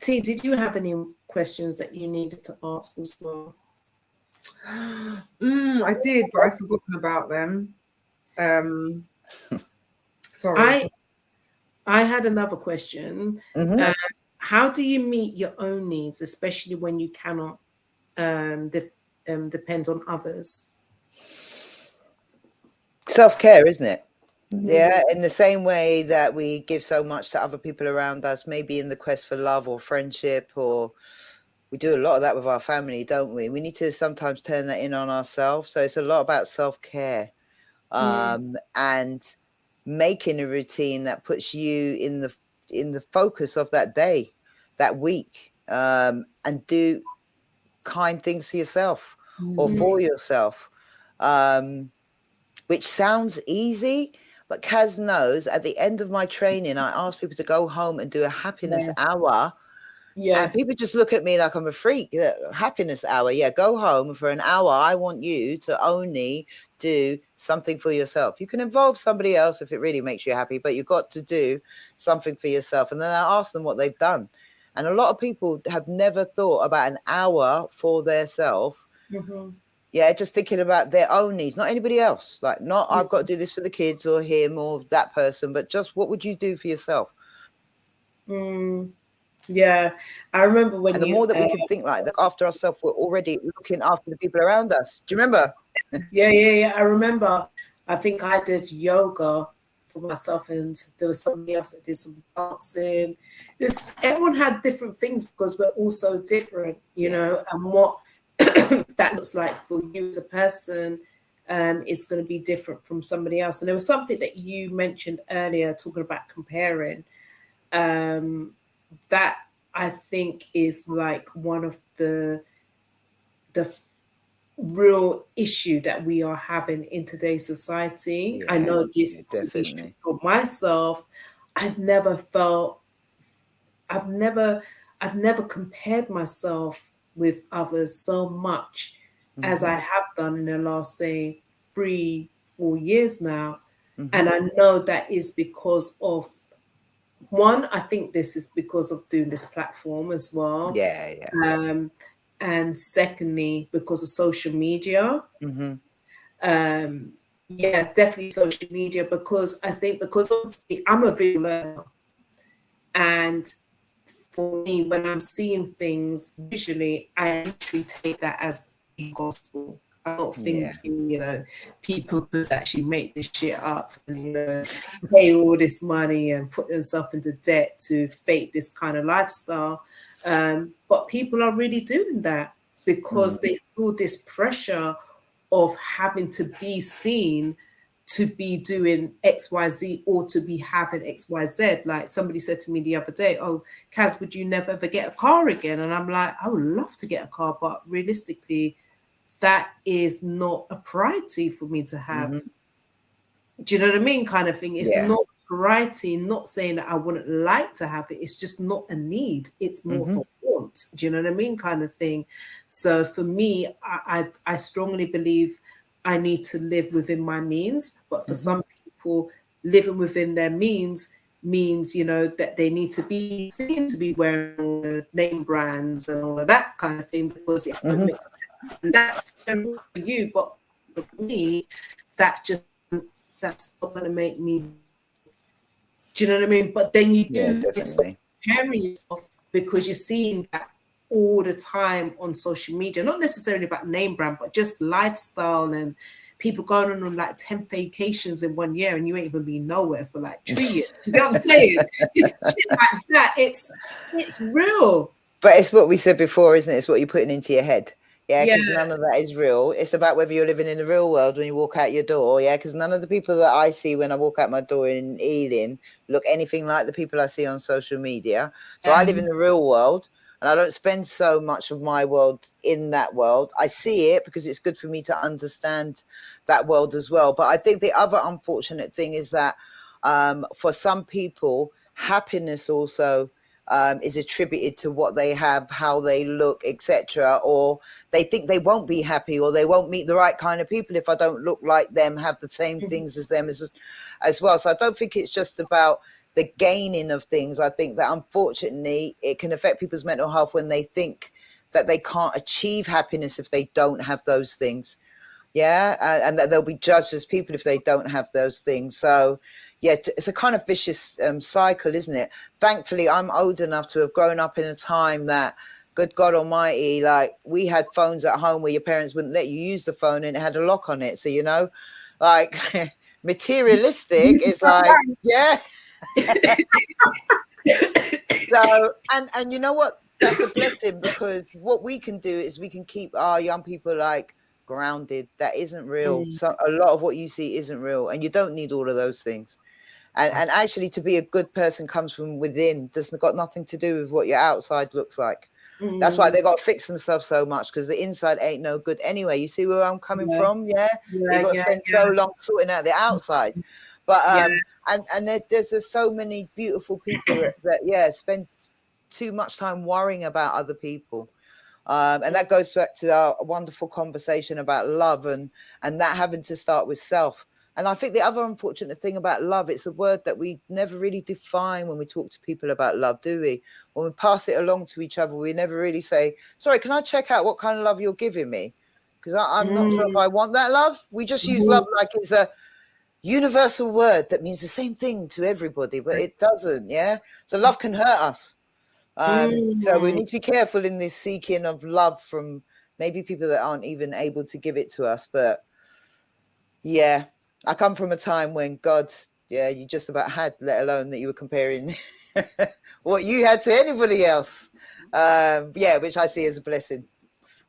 T, did you have any questions that you needed to ask as well? I did, but I've forgotten about them. Sorry. I had another question. How do you meet your own needs, especially when you cannot depend on others? Self-care, isn't it? Mm-hmm. Yeah, in the same way that we give so much to other people around us, maybe in the quest for love or friendship, or we do a lot of that with our family, don't we? We need to sometimes turn that in on ourselves. So it's a lot about self-care, and making a routine that puts you in the focus of that day, that week, and do kind things to yourself or for yourself, which sounds easy. But Kaz knows at the end of my training, I ask people to go home and do a happiness hour. Yeah. And people just look at me like I'm a freak. Happiness hour. Yeah, go home for an hour. I want you to only do something for yourself. You can involve somebody else if it really makes you happy, but you've got to do something for yourself. And then I ask them what they've done. And a lot of people have never thought about an hour for their self. Yeah, just thinking about their own needs, not anybody else. Like, not I've got to do this for the kids or him or that person, but just what would you do for yourself? Yeah, I remember when And the more that we can think like that after ourselves, we're already looking after the people around us. Do you remember? Yeah. I remember. I think I did yoga for myself, and there was somebody else that did some dancing. Everyone had different things because we're all so different, you know, and what that looks like for you as a person is going to be different from somebody else. And there was something that you mentioned earlier, talking about comparing. That I think is like one of the real issue that we are having in today's society. I know this to be true for myself. I've never compared myself with others so much as I have done in the last, say, 3-4 years now. And I know that is because of, one, I think this is because of doing this platform as well. And secondly, because of social media. Yeah, definitely social media, because I think because obviously I'm a visual learner, and for me, when I'm seeing things visually, I actually take that as the gospel. I'm not thinking, you know, people could actually make this shit up and, you know, pay all this money and put themselves into debt to fake this kind of lifestyle. But people are really doing that because they feel this pressure of having to be seen to be doing XYZ or to be having XYZ. Like somebody said to me the other day, oh, Kaz, would you never ever get a car again? And I'm like, I would love to get a car, but realistically, that is not a priority for me to have. Do you know what I mean? Kind of thing. It's not a priority, not saying that I wouldn't like to have it. It's just not a need. It's more of a want. Do you know what I mean? Kind of thing. So for me, I strongly believe I need to live within my means. But for some people, living within their means, you know, that they need to be seen to be wearing name brands and all of that kind of thing, because it makes sense. And that's for you, but for me, that's not going to make me. Do you know what I mean? But then you do stop comparing yourself, because you're seeing that all the time on social media, not necessarily about name brand, but just lifestyle and people going on like 10 vacations in 1 year and you ain't even been nowhere for like 2 years. You know what I'm saying? It's shit like that. It's real. But it's what we said before, isn't it? It's what you're putting into your head. Yeah, because none of that is real. It's about whether you're living in the real world when you walk out your door. Yeah, because none of the people that I see when I walk out my door in Ealing look anything like the people I see on social media. So I live in the real world, and I don't spend so much of my world in that world. I see it because it's good for me to understand that world as well. But I think the other unfortunate thing is that for some people, happiness also is attributed to what they have, how they look, etc. Or they think they won't be happy, or they won't meet the right kind of people if I don't look like them, have the same things as them as well. So I don't think it's just about the gaining of things. I think that unfortunately it can affect people's mental health when they think that they can't achieve happiness if they don't have those things. And that they'll be judged as people if they don't have those things. So yeah, it's a kind of vicious cycle, isn't it? Thankfully, I'm old enough to have grown up in a time that, good God Almighty, like we had phones at home where your parents wouldn't let you use the phone and it had a lock on it. So, you know, like Materialistic is like, yeah. So, and you know what? That's a blessing, because what we can do is we can keep our young people like grounded. That isn't real. So a lot of what you see isn't real, and you don't need all of those things. And actually, to be a good person comes from within. Doesn't got nothing to do with what your outside looks like. That's why they got to fix themselves so much, because the inside ain't no good anyway. You see where I'm coming from? Yeah, they got to spend so long sorting out the outside. But and there's just so many beautiful people that spend too much time worrying about other people. And that goes back to our wonderful conversation about love and that having to start with self. And I think the other unfortunate thing about love, it's a word that we never really define when we talk to people about love, do we? When we pass it along to each other, we never really say, sorry, can I check out what kind of love you're giving me? Because I'm not sure if I want that love. We just use love like it's a universal word that means the same thing to everybody, but it doesn't. Yeah. So love can hurt us. So we need to be careful in this seeking of love from maybe people that aren't even able to give it to us. But yeah, I come from a time when God, you just about had, let alone that you were comparing what you had to anybody else. Which I see as a blessing.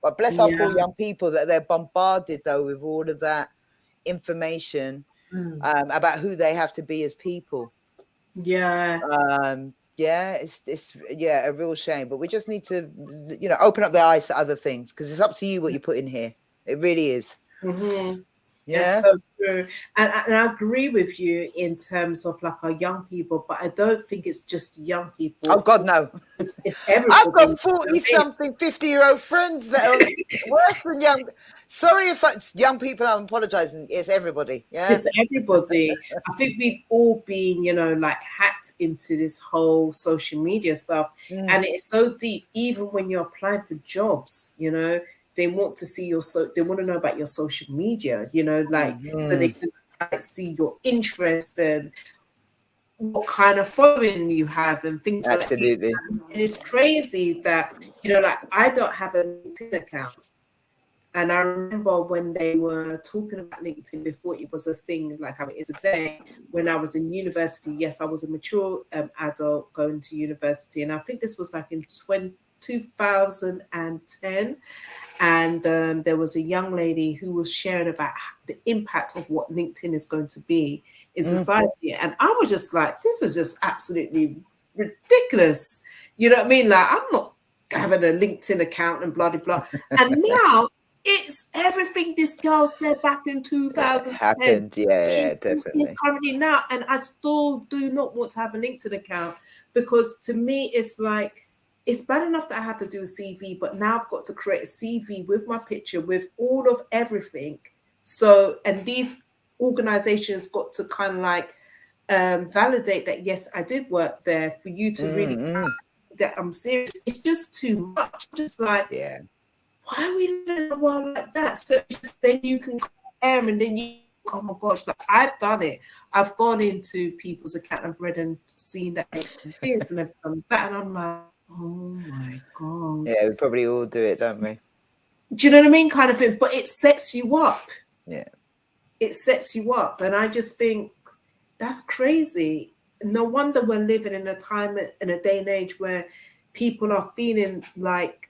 But bless our poor young people that they're bombarded though with all of that information about who they have to be as people. It's a real shame, but we just need to open up their eyes to other things, because it's up to you what you put in here. It really is. That's so true. And I agree with you in terms of like our young people, but I don't think it's just young people. Oh God, no. It's everybody. I've got 40-something, 50-year-old friends that are worse than young. Sorry if it's young people, I'm apologizing. It's everybody. Yeah. It's everybody. I think we've all been, like hacked into this whole social media stuff. And it's so deep, even when you're applying for jobs, they want to see they want to know about your social media, so they can see your interest and what kind of following you have and things like that. And it's crazy that, I don't have a LinkedIn account. And I remember when they were talking about LinkedIn before it was a thing like how it is today. When I was in university, yes, I was a mature adult going to university. And I think this was like in 2010. And there was a young lady who was sharing about the impact of what LinkedIn is going to be in society. And I was just like, this is just absolutely ridiculous. You know what I mean? Like, I'm not having a LinkedIn account and blah, blah, blah. And now it's everything this girl said back in 2010. Happened, definitely. It's currently now. And I still do not want to have a LinkedIn account, because to me, it's like, it's bad enough that I have to do a CV, but now I've got to create a CV with my picture, with all of everything. So, and these organizations got to kind of like validate that, yes, I did work there, for you to really that I'm serious. It's just too much. Just like, why are we living in a world like that? So then you can compare, and then you, oh my gosh, like I've done it. I've gone into people's account, I've read and seen that this and I've done that, and I'm like, oh my God. Yeah, we probably all do it, don't we? Do you know what I mean? Kind of thing. But it sets you up. Yeah. It sets you up. And I just think that's crazy. No wonder we're living in a time, in a day and age where people are feeling like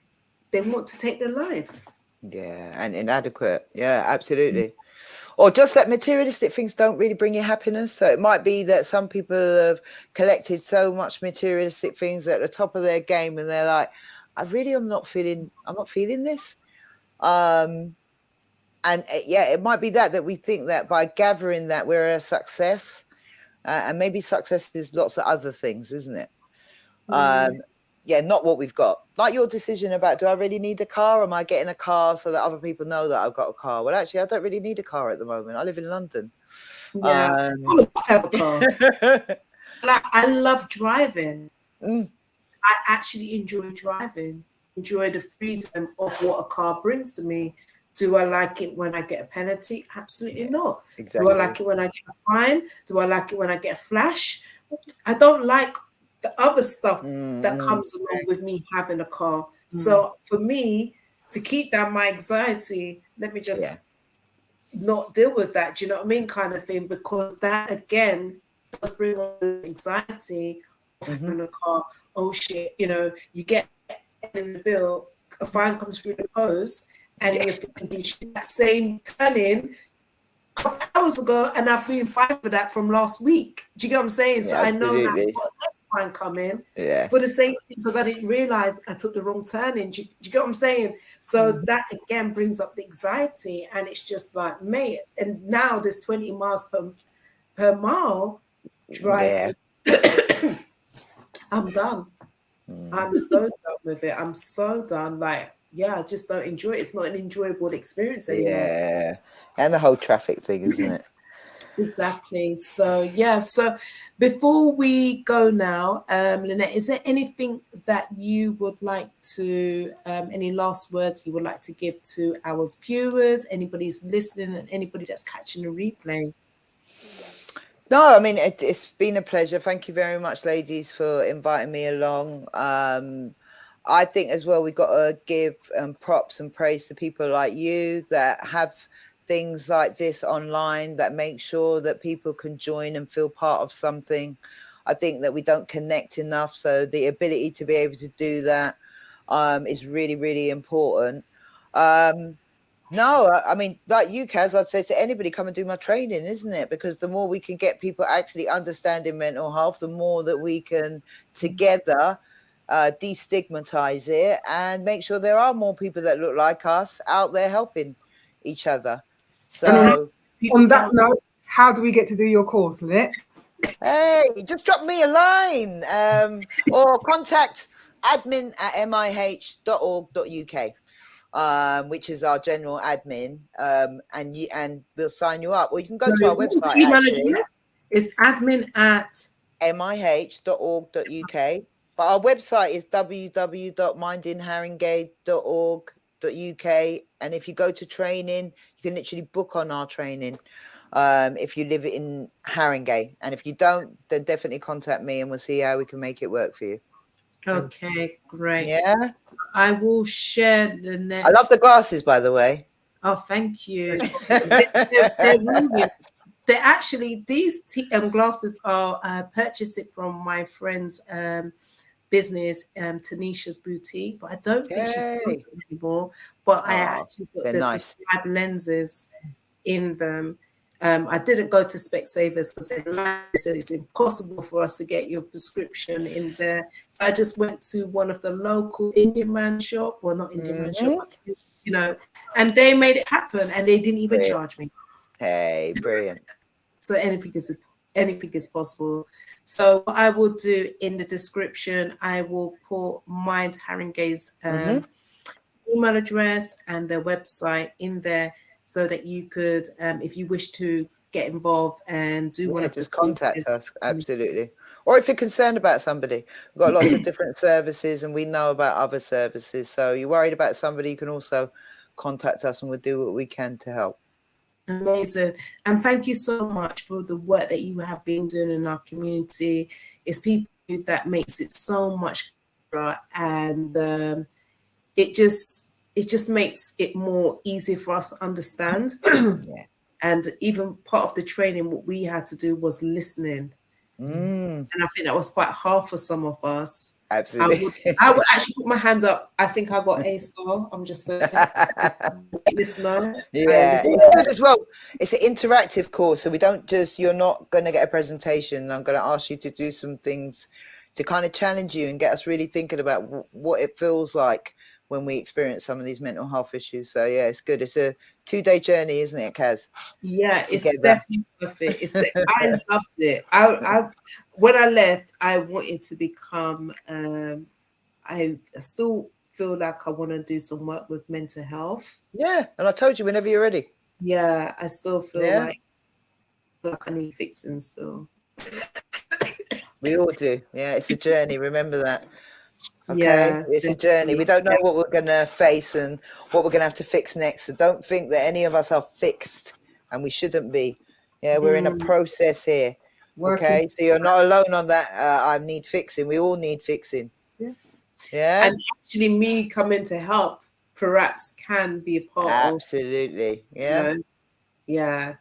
they want to take their life. Yeah, and inadequate. Yeah, absolutely. Or just that materialistic things don't really bring you happiness. So it might be that some people have collected so much materialistic things at the top of their game, and they're like, I'm not feeling this. And it might be that we think that by gathering that we're a success, and maybe success is lots of other things, isn't it? Not what we've got. Like your decision about, do I really need a car? Am I getting a car so that other people know that I've got a car? Well, actually, I don't really need a car at the moment. I live in London. Yeah, I have a car. I love driving. I actually enjoy driving. Enjoy the freedom of what a car brings to me. Do I like it when I get a penalty? Absolutely not. Exactly. Do I like it when I get a fine? Do I like it when I get a flash? I don't like the other stuff that comes along with me having a car. So for me, to keep down my anxiety, let me just not deal with that, do you know what I mean, kind of thing, because that again does bring on anxiety of having a car. Oh shit, you know, you get in the bill, a fine comes through the post, and you're thinking that same turn-in a couple hours ago, and I've been fined for that from last week. Do you get what I'm saying? So I know that I've got a fine coming for the same thing, because I didn't realize I took the wrong turn in. Do you get what I'm saying? So that again brings up the anxiety, and it's just like, mate, and now there's 20 miles per mile driving. I'm done. I'm so done with it. I'm so done. Like, yeah, I just don't enjoy it. It's not an enjoyable experience anymore. Yeah, and the whole traffic thing, isn't it? Exactly. So yeah. So before we go now, Lynette, is there anything that you would like to, any last words you would like to give to our viewers, anybody's listening, and anybody that's catching the replay? No, I mean, it's been a pleasure. Thank you very much, ladies, for inviting me along. I think as well, we've got to give props and praise to people like you that have things like this online, that make sure that people can join and feel part of something. I think that we don't connect enough. So the ability to be able to do that is really, really important. No, I mean, like you, Kaz, I'd say to anybody, come and do my training, isn't it? Because the more we can get people actually understanding mental health, the more that we can together destigmatize it and make sure there are more people that look like us out there helping each other. So on that note, how do we get to do your course, Lynette? Hey, just drop me a line or contact admin@mih.org.uk. Which is our general admin, and we'll sign you up. Or you can go to our website. Actually, it's admin@mih.org.uk. But our website is www.mindinharingey.org.uk. And if you go to training, you can literally book on our training. If you live in Haringey, and if you don't, then definitely contact me, and we'll see how we can make it work for you. Okay, great. Yeah, I will share the next. I love the glasses, by the way. Oh, thank you. They're actually, these glasses are, purchased it from my friend's business, Tanisha's Boutique, but I don't think she's selling them anymore. But I actually got the prescribed lenses in them. I didn't go to Specsavers because they said it's impossible for us to get your prescription in there. So I just went to one of the local Indian man shop, well, not Indian man shop, you know, and they made it happen, and they didn't even charge me. Hey, brilliant. So anything is possible. So what I will do in the description, I will put Mind Haringey's email address and their website in there, so that you could, if you wish to get involved and do one of just contact us. Absolutely. Or if you're concerned about somebody, we've got lots of different services, and we know about other services. So you're worried about somebody, you can also contact us, and we'll do what we can to help. Amazing. And thank you so much for the work that you have been doing in our community. It's people that makes it so much better, and it just makes it more easy for us to understand. And even part of the training, what we had to do was listening. And I think that was quite hard for some of us. Absolutely. I would actually put my hand up. I think I got a star. I'm just saying. Listener. Yeah, it's good as well. It's an interactive course, so we don't just, you're not going to get a presentation. I'm going to ask you to do some things to kind of challenge you and get us really thinking about what it feels like when we experience some of these mental health issues. So yeah, it's good. It's a 2-day journey, isn't it, Kaz? Yeah, it's definitely perfect. I loved it. I when I left, I wanted to become. I still feel like I want to do some work with mental health. Yeah, and I told you whenever you're ready. Yeah, I still feel like I need fixing still. We all do. Yeah, it's a journey. Remember that. Okay, yeah, it's a journey. We don't know what we're going to face and what we're going to have to fix next. So don't think that any of us are fixed, and we shouldn't be. Yeah, we're in a process here. Okay, so you're not alone on that. I need fixing. We all need fixing. Yeah. And actually, me coming to help perhaps can be a part of. Absolutely. Yeah. Yeah.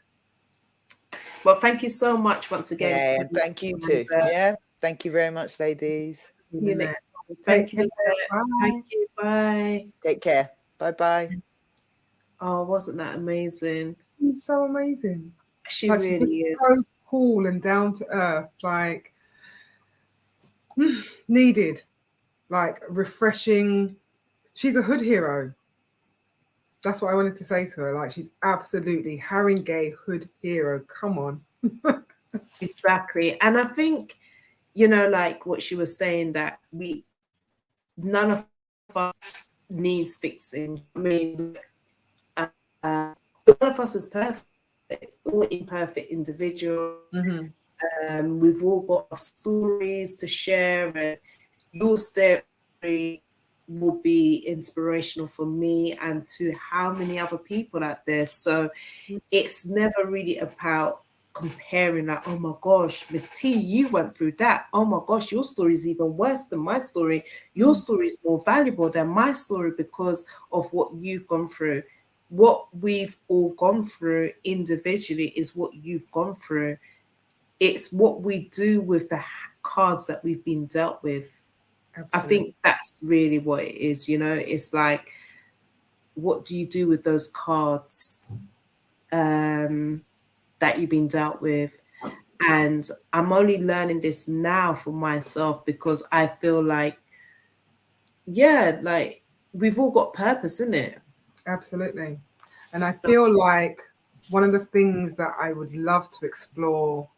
Well, thank you so much once again. Yeah, and thank you too. Yeah, thank you very much, ladies. See you next time. Take Thank you. care. Bye. Thank you. Bye. Take care. Bye-bye. Oh, wasn't that amazing? She's so amazing. She Like, really she's is. so cool and down to earth, like needed, like refreshing. She's a hood hero. That's what I wanted to say to her. Like, she's absolutely Haringey hood hero. Come on. Exactly. And I think, you know, like what she was saying, that none of us needs fixing. I mean, none of us is perfect. We're imperfect individuals. Mm-hmm. We've all got stories to share, and your story will be inspirational for me and to how many other people out there. So it's never really about comparing, like, oh my gosh, Miss T, you went through that. Oh my gosh, your story is even worse than my story. Your story is more valuable than my story because of what you've gone through. What we've all gone through individually is what you've gone through. It's what we do with the cards that we've been dealt with. Absolutely. I think that's really what it is, you know. It's like, what do you do with those cards that you've been dealt with? And I'm only learning this now for myself because I feel like, yeah, like we've all got purpose, isn't it? Absolutely. And I feel like one of the things that I would love to explore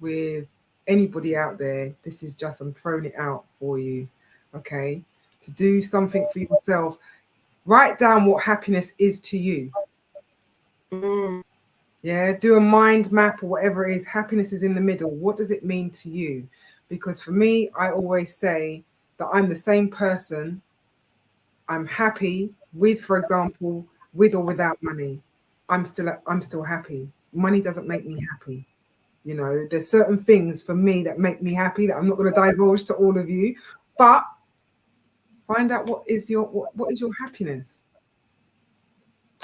with anybody out there, this is just, I'm throwing it out for you, okay? To do something for yourself. Write down what happiness is to you. Yeah, do a mind map or whatever it is. Happiness is in the middle. What does it mean to you? Because for me, I always say that I'm the same person. I'm happy with, for example, with or without money. I'm still happy. Money doesn't make me happy. You know, there's certain things for me that make me happy that I'm not going to divulge to all of you, but find out what is your happiness,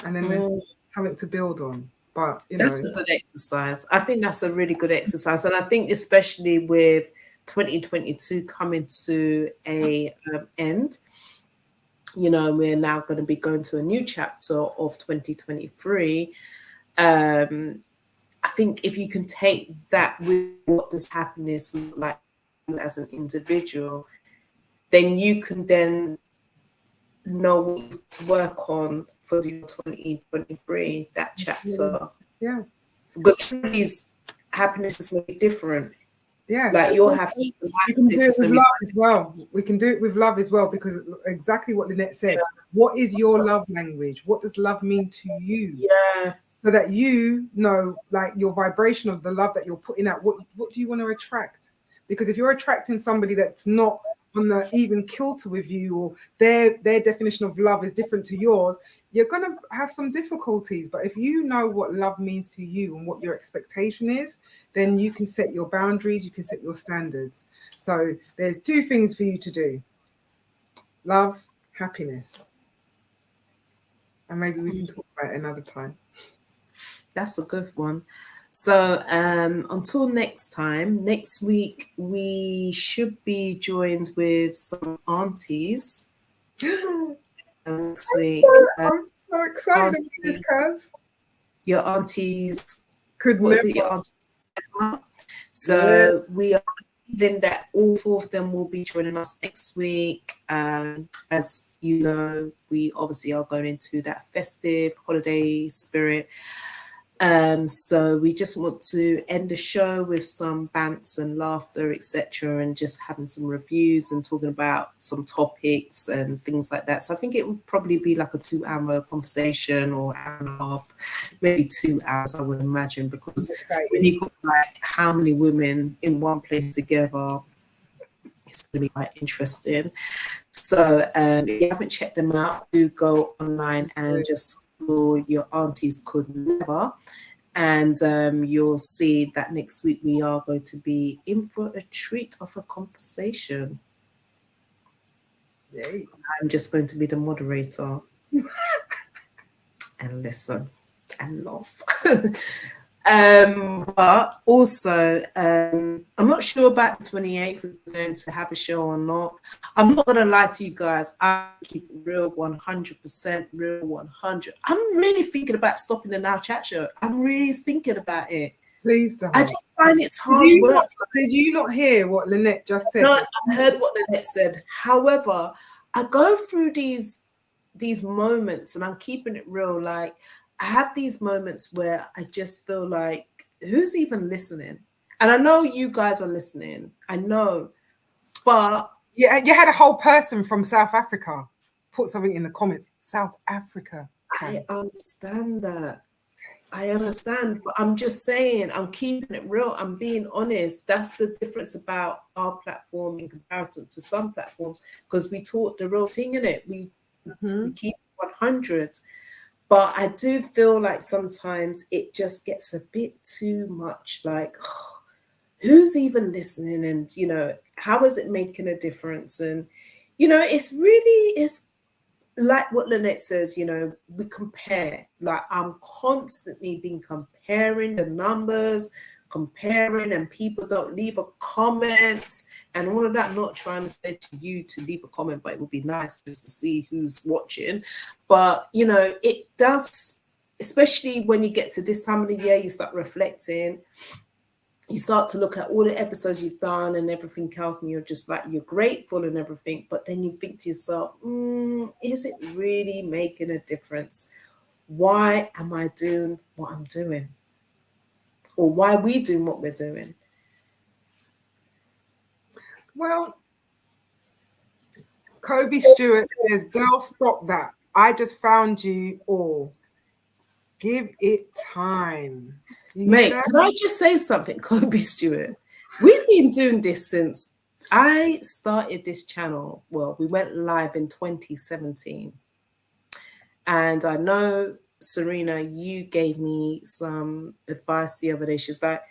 and then there's something to build on. But that's a good exercise. I think that's a really good exercise, and I think especially with 2022 coming to a end, you know, we're now going to be going to a new chapter of 2023. I think if you can take that with what does happiness look like as an individual, then you can then know what to work on for your 2023, that chapter. Yeah. Because everybody's happiness is going to be different. Yeah. Like your happiness. We can do it with love as well. We can do it with love as well, because exactly what Lynette said. Yeah. What is your love language? What does love mean to you? Yeah. So that you know, like, your vibration of the love that you're putting out, what do you want to attract? Because if you're attracting somebody that's not on the even kilter with you, or their definition of love is different to yours, you're going to have some difficulties. But if you know what love means to you and what your expectation is, then you can set your boundaries, you can set your standards. So there's two things for you to do: love, happiness. And maybe we can talk about it another time. That's a good one. So until next time, next week we should be joined with some aunties. Next week, I'm so excited about this, Kaz. Your aunties could what never. is it, your aunties? So we are hoping that all four of them will be joining us next week. As you know, we obviously are going into that festive holiday spirit. So we just want to end the show with some bants and laughter, etc., and just having some reviews and talking about some topics and things like that. So I think it would probably be like a 2-hour conversation, or hour and a half, maybe 2 hours, I would imagine, because when you got like how many women in one place together, it's going to be quite interesting. So if you haven't checked them out, do go online and just your aunties could never, and you'll see that next week we are going to be in for a treat of a conversation. I'm just going to be the moderator and listen. and laugh. But also, I'm not sure about the 28th if we're going to have a show or not. I'm not going to lie to you guys. I keep it real 100%, real 100. I'm really thinking about stopping the Now Chat show. I'm really thinking about it. Please don't. I just find it's hard work. Did you not hear what Lynette just said? No, I heard what Lynette said. However, I go through these moments, and I'm keeping it real. Like, I have these moments where I just feel like, who's even listening? And I know you guys are listening. I know, but yeah, you had a whole person from South Africa put something in the comments. South Africa. I understand that. I understand, but I'm just saying, I'm keeping it real. I'm being honest. That's the difference about our platform in comparison to some platforms, because we taught the real thing in it. We keep 100. But I do feel like sometimes it just gets a bit too much. Like, oh, who's even listening? And, you know, how is it making a difference? And, you know, it's like what Lynette says, you know, we compare. Like, I'm constantly been comparing the numbers, and people don't leave a comment and all of that. Not trying to say to you to leave a comment, but it would be nice just to see who's watching. But, you know, it does, especially when you get to this time of the year, you start reflecting. You start to look at all the episodes you've done and everything else, and you're just like, you're grateful and everything. But then you think to yourself, is it really making a difference? Why am I doing what I'm doing? Or why are we doing what we're doing? Well, Kobe Stewart says, girl, stop that. I just found you all. Give it time. Mate, can I just say something, Kobe Stewart? We've been doing this since I started this channel. Well, we went live in 2017. And I know, Serena, you gave me some advice the other day. She's like,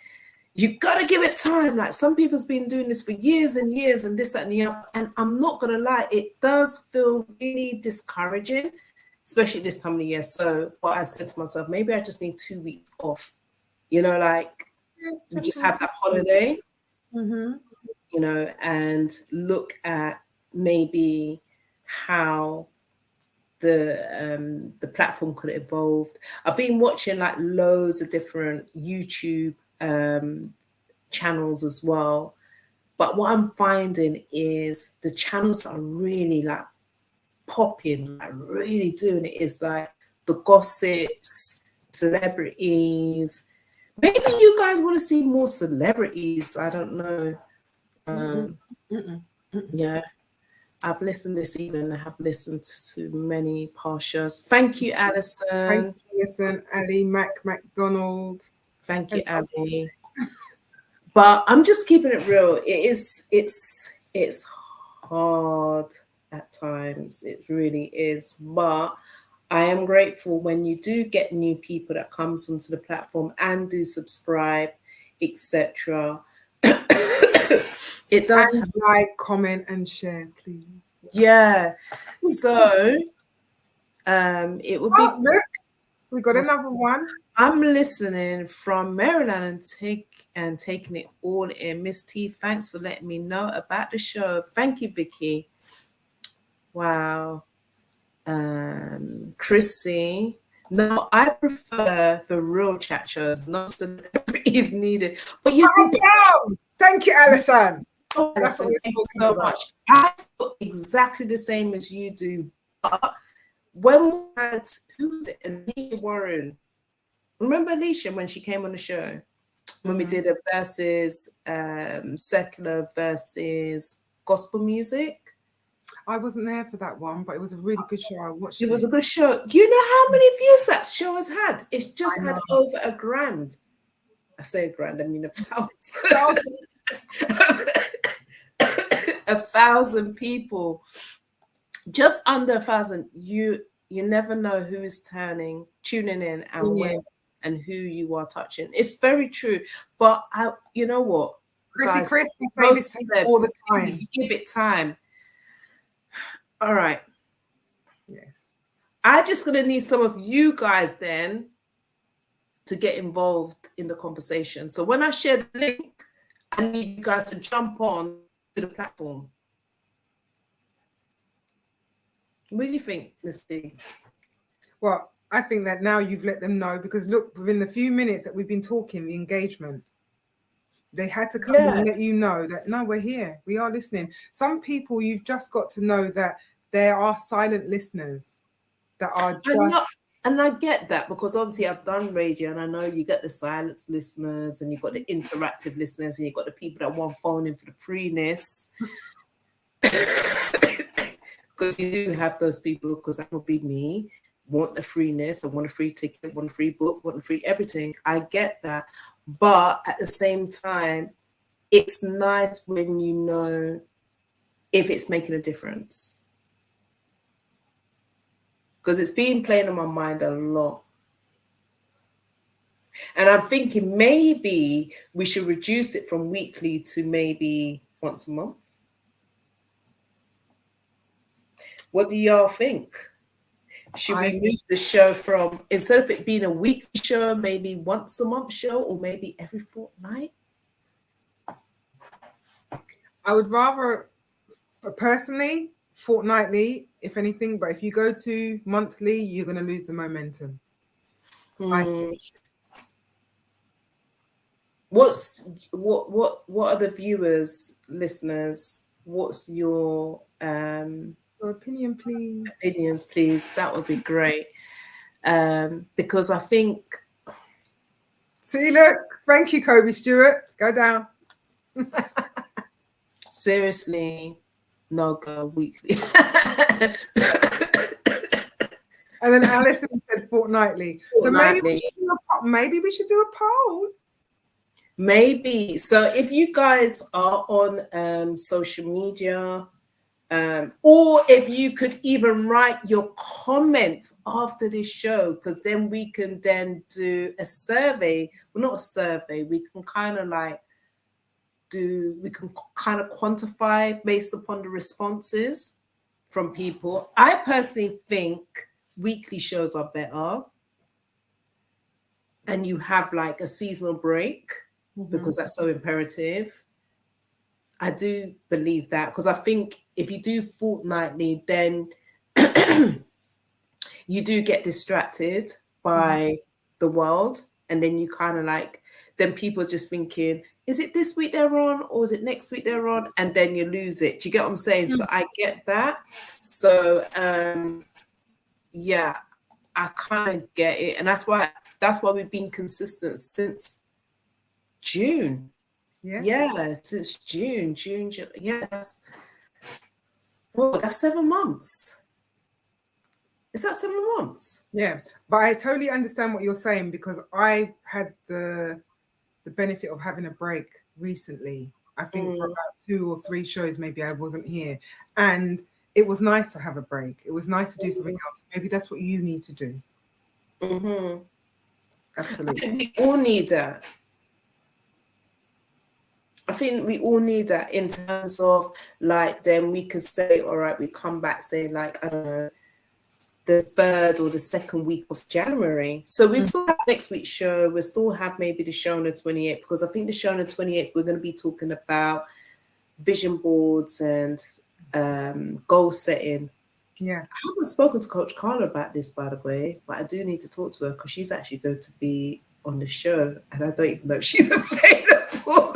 you got to give it time. Like, some people's been doing this for years and years and this, that, and the other. And I'm not going to lie, it does feel really discouraging, especially this time of the year. So what I said to myself, maybe I just need 2 weeks off. You know, like, we just have that holiday, you know, and look at maybe how the platform could have evolved. I've been watching like loads of different YouTube channels as well. But what I'm finding is the channels that are really like popping, like really doing it, is like the gossips, celebrities. Maybe you guys want to see more celebrities. I don't know. Yeah, I've listened this evening. I have listened to many past shows. Thank you, Alison. Thank you, Alison. Ali McDonald. Thank you, Ali. But I'm just keeping it real. It's hard at times. It really is. But I am grateful when you do get new people that comes onto the platform and do subscribe, etc. It does and like, comment, and share, please. Yeah. So it would be. Look, we got another one. I'm listening from Maryland and taking it all in. Miss T, thanks for letting me know about the show. Thank you, Vicky. Wow. Chrissy. No, I prefer the real chat shows, not celebrities needed. But you thank you, Alison. Oh, that's thank you so much. I feel exactly the same as you do. But when we had, who was it? Alicia Warren. Remember Alicia when she came on the show? When we did a versus secular versus gospel music. I wasn't there for that one, but it was a really good show. I watched it. It was a good show. You know how many views that show has had? It's just had over 1,000,000. I say 1,000,000, I mean 1,000. 1,000 people. Just under 1,000. You never know who is tuning in and when and who you are touching. It's very true. But you know what? Chrissy, all the time. Give it time. All right. Yes. I'm just gonna need some of you guys then to get involved in the conversation. So when I share the link, I need you guys to jump on to the platform. What do you think, Misty? Well, I think that now you've let them know, because look, within the few minutes that we've been talking, the engagement, they had to come and let you know that, no, we're here. We are listening. Some people, you've just got to know that there are silent listeners that are just... And I get that, because obviously I've done radio, and I know you get the silence listeners, and you've got the interactive listeners, and you've got the people that want phone in for the freeness. Because you do have those people, because that would be me, want the freeness, I want a free ticket, want a free book, want a free everything. I get that. But at the same time, it's nice when you know if it's making a difference. Because it's been playing on my mind a lot. And I'm thinking maybe we should reduce it from weekly to maybe once a month. What do y'all think? Should we move the show from, instead of it being a weekly show, maybe once a month show, or maybe every fortnight? I would rather, personally, fortnightly, if anything, but if you go to monthly, you're going to lose the momentum. What are the viewers, listeners, what's your opinion, please? Opinions, please. That would be great. Because I think... See, look, thank you, Kobe Stewart. Go down. Seriously, no, go weekly. And then Alison said fortnightly. So maybe we should do a poll. Maybe. So if you guys are on social media, or if you could even write your comments after this show, because then we can then do a survey. Well, not a survey. We can kind of quantify based upon the responses from people. I personally think weekly shows are better, and you have like a seasonal break, because that's so imperative. I do believe that, because I think if you do fortnightly, then you do get distracted by the world, and then you kind of then people are just thinking, is it this week they're on, or is it next week they're on? And then you lose it. Do you get what I'm saying? So I get that. So yeah, I kind of get it, and that's why we've been consistent since June. Yeah, since June. Yeah, that's 7 months. Is that 7 months? Yeah, but I totally understand what you're saying, because I had the benefit of having a break recently. I think for about 2 or 3 shows, maybe I wasn't here, and it was nice to have a break. It was nice to do something else. Maybe that's what you need to do. Absolutely. I think we all need that. I think we all need that, in terms of then we can say, all right, we come back, say I don't know, the 3rd or the 2nd week of January. So we still have next week's show. We still have maybe the show on the 28th, because I think the show on the 28th, we're going to be talking about vision boards and goal setting. Yeah. I haven't spoken to Coach Carla about this, by the way, but I do need to talk to her, because she's actually going to be on the show, and I don't even know if she's available.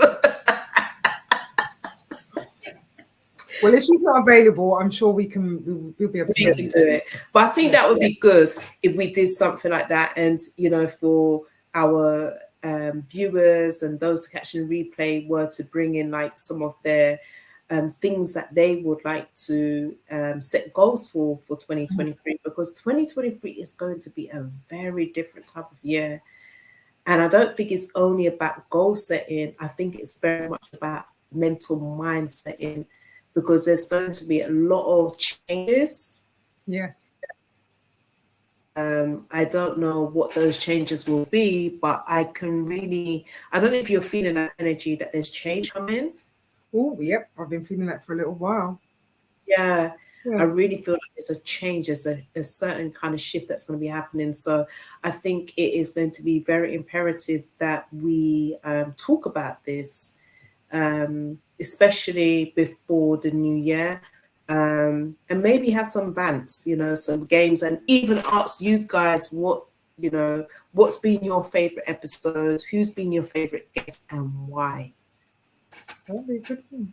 Well, if she's not available, I'm sure we'll be able to do it. But I think that would be good if we did something like that. And, for our viewers and those catching replay were to bring in some of their things that they would like to set goals for 2023, because 2023 is going to be a very different type of year. And I don't think it's only about goal setting. I think it's very much about mental mind setting, because there's going to be a lot of changes. Yes. I don't know what those changes will be, but I don't know if you're feeling that energy that there's change coming. Oh, yep. I've been feeling that for a little while. Yeah. I really feel like it's a change. There's a certain kind of shift that's going to be happening. So I think it is going to be very imperative that we talk about this, especially before the new year, and maybe have some bants, you know, some games, and even ask you guys what, you know, what's been your favorite episode, who's been your favorite guest, and why. That'd be a good thing.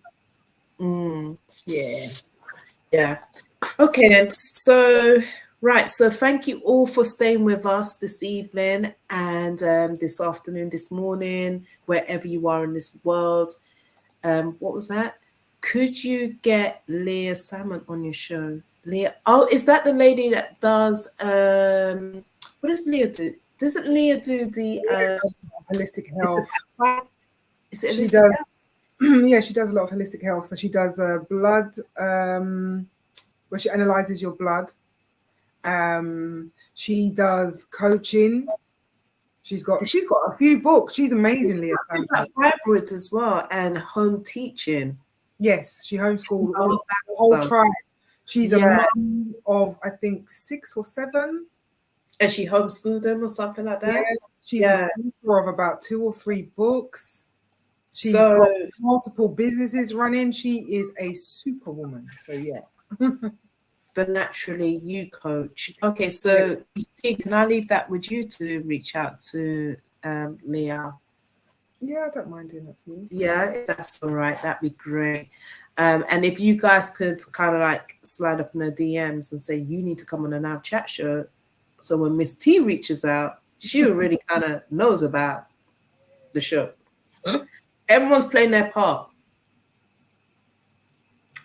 Yeah. Okay then. So right. So thank you all for staying with us this evening and this afternoon, this morning, wherever you are in this world. What was that? Could you get Leah Salmon on your show? Leah. Oh, is that the lady that does? What does Leah do? Doesn't Leah do the holistic health? Is it She holistic does. health? Yeah, she does a lot of holistic health. So she does blood, where she analyzes your blood. She does coaching. She's got a few books. She's amazing, Leah Salmon. Hybrids as well, and home teaching. Yes, she homeschooled all the whole tribe. She's a Yeah. mum of, I think, 6 or 7. And she homeschooled them or something like that. Yeah, she's a author of about 2 or 3 books. She's So got multiple businesses running. She is a superwoman. So yeah. but naturally you coach. Okay, so Christine, can I leave that with you to reach out to Leah? Yeah, I don't mind doing that for you. Yeah, if that's all right, that'd be great. And if you guys could kind of like slide up in her DMs and say you need to come on a Now Chat show, so when Miss T reaches out, she already kind of knows about the show. Everyone's playing their part.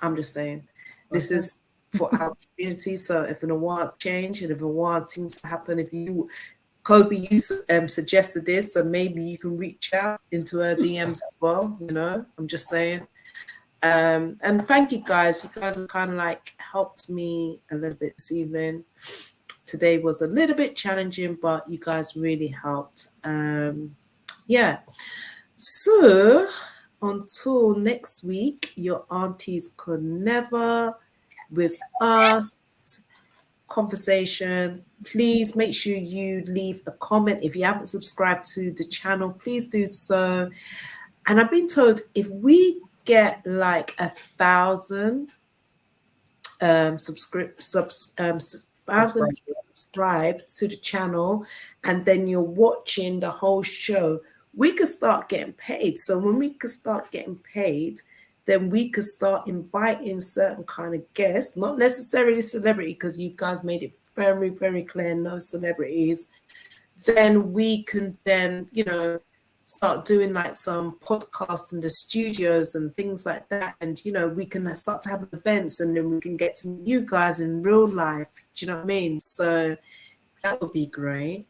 I'm just saying, this is for our community. So if in a while change and if in a while things happen, if you, Kobe, you suggested this, so maybe you can reach out into her DMs as well. You know, I'm just saying. And thank you guys. You guys have kind of like helped me a little bit this evening. Today was a little bit challenging, but you guys really helped. Yeah. So until next week, your aunties could never with us conversation. Please make sure you leave a comment. If you haven't subscribed to the channel, please do so. And I've been told if we get like 1,000 subscribed to the channel, and then you're watching the whole show, we could start getting paid. So when we could start getting paid, then we could start inviting certain kind of guests, not necessarily celebrity, because you guys made it very, very clear, no celebrities. Then we can then, you know, start doing like some podcasts in the studios and things like that. And, you know, we can start to have events and then we can get to meet you guys in real life. Do you know what I mean? So that would be great.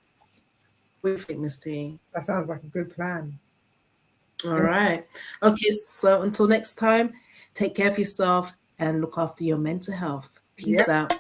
What do you think, Miss T? That sounds like a good plan. All right. Okay, so until next time, take care of yourself and look after your mental health. Peace out.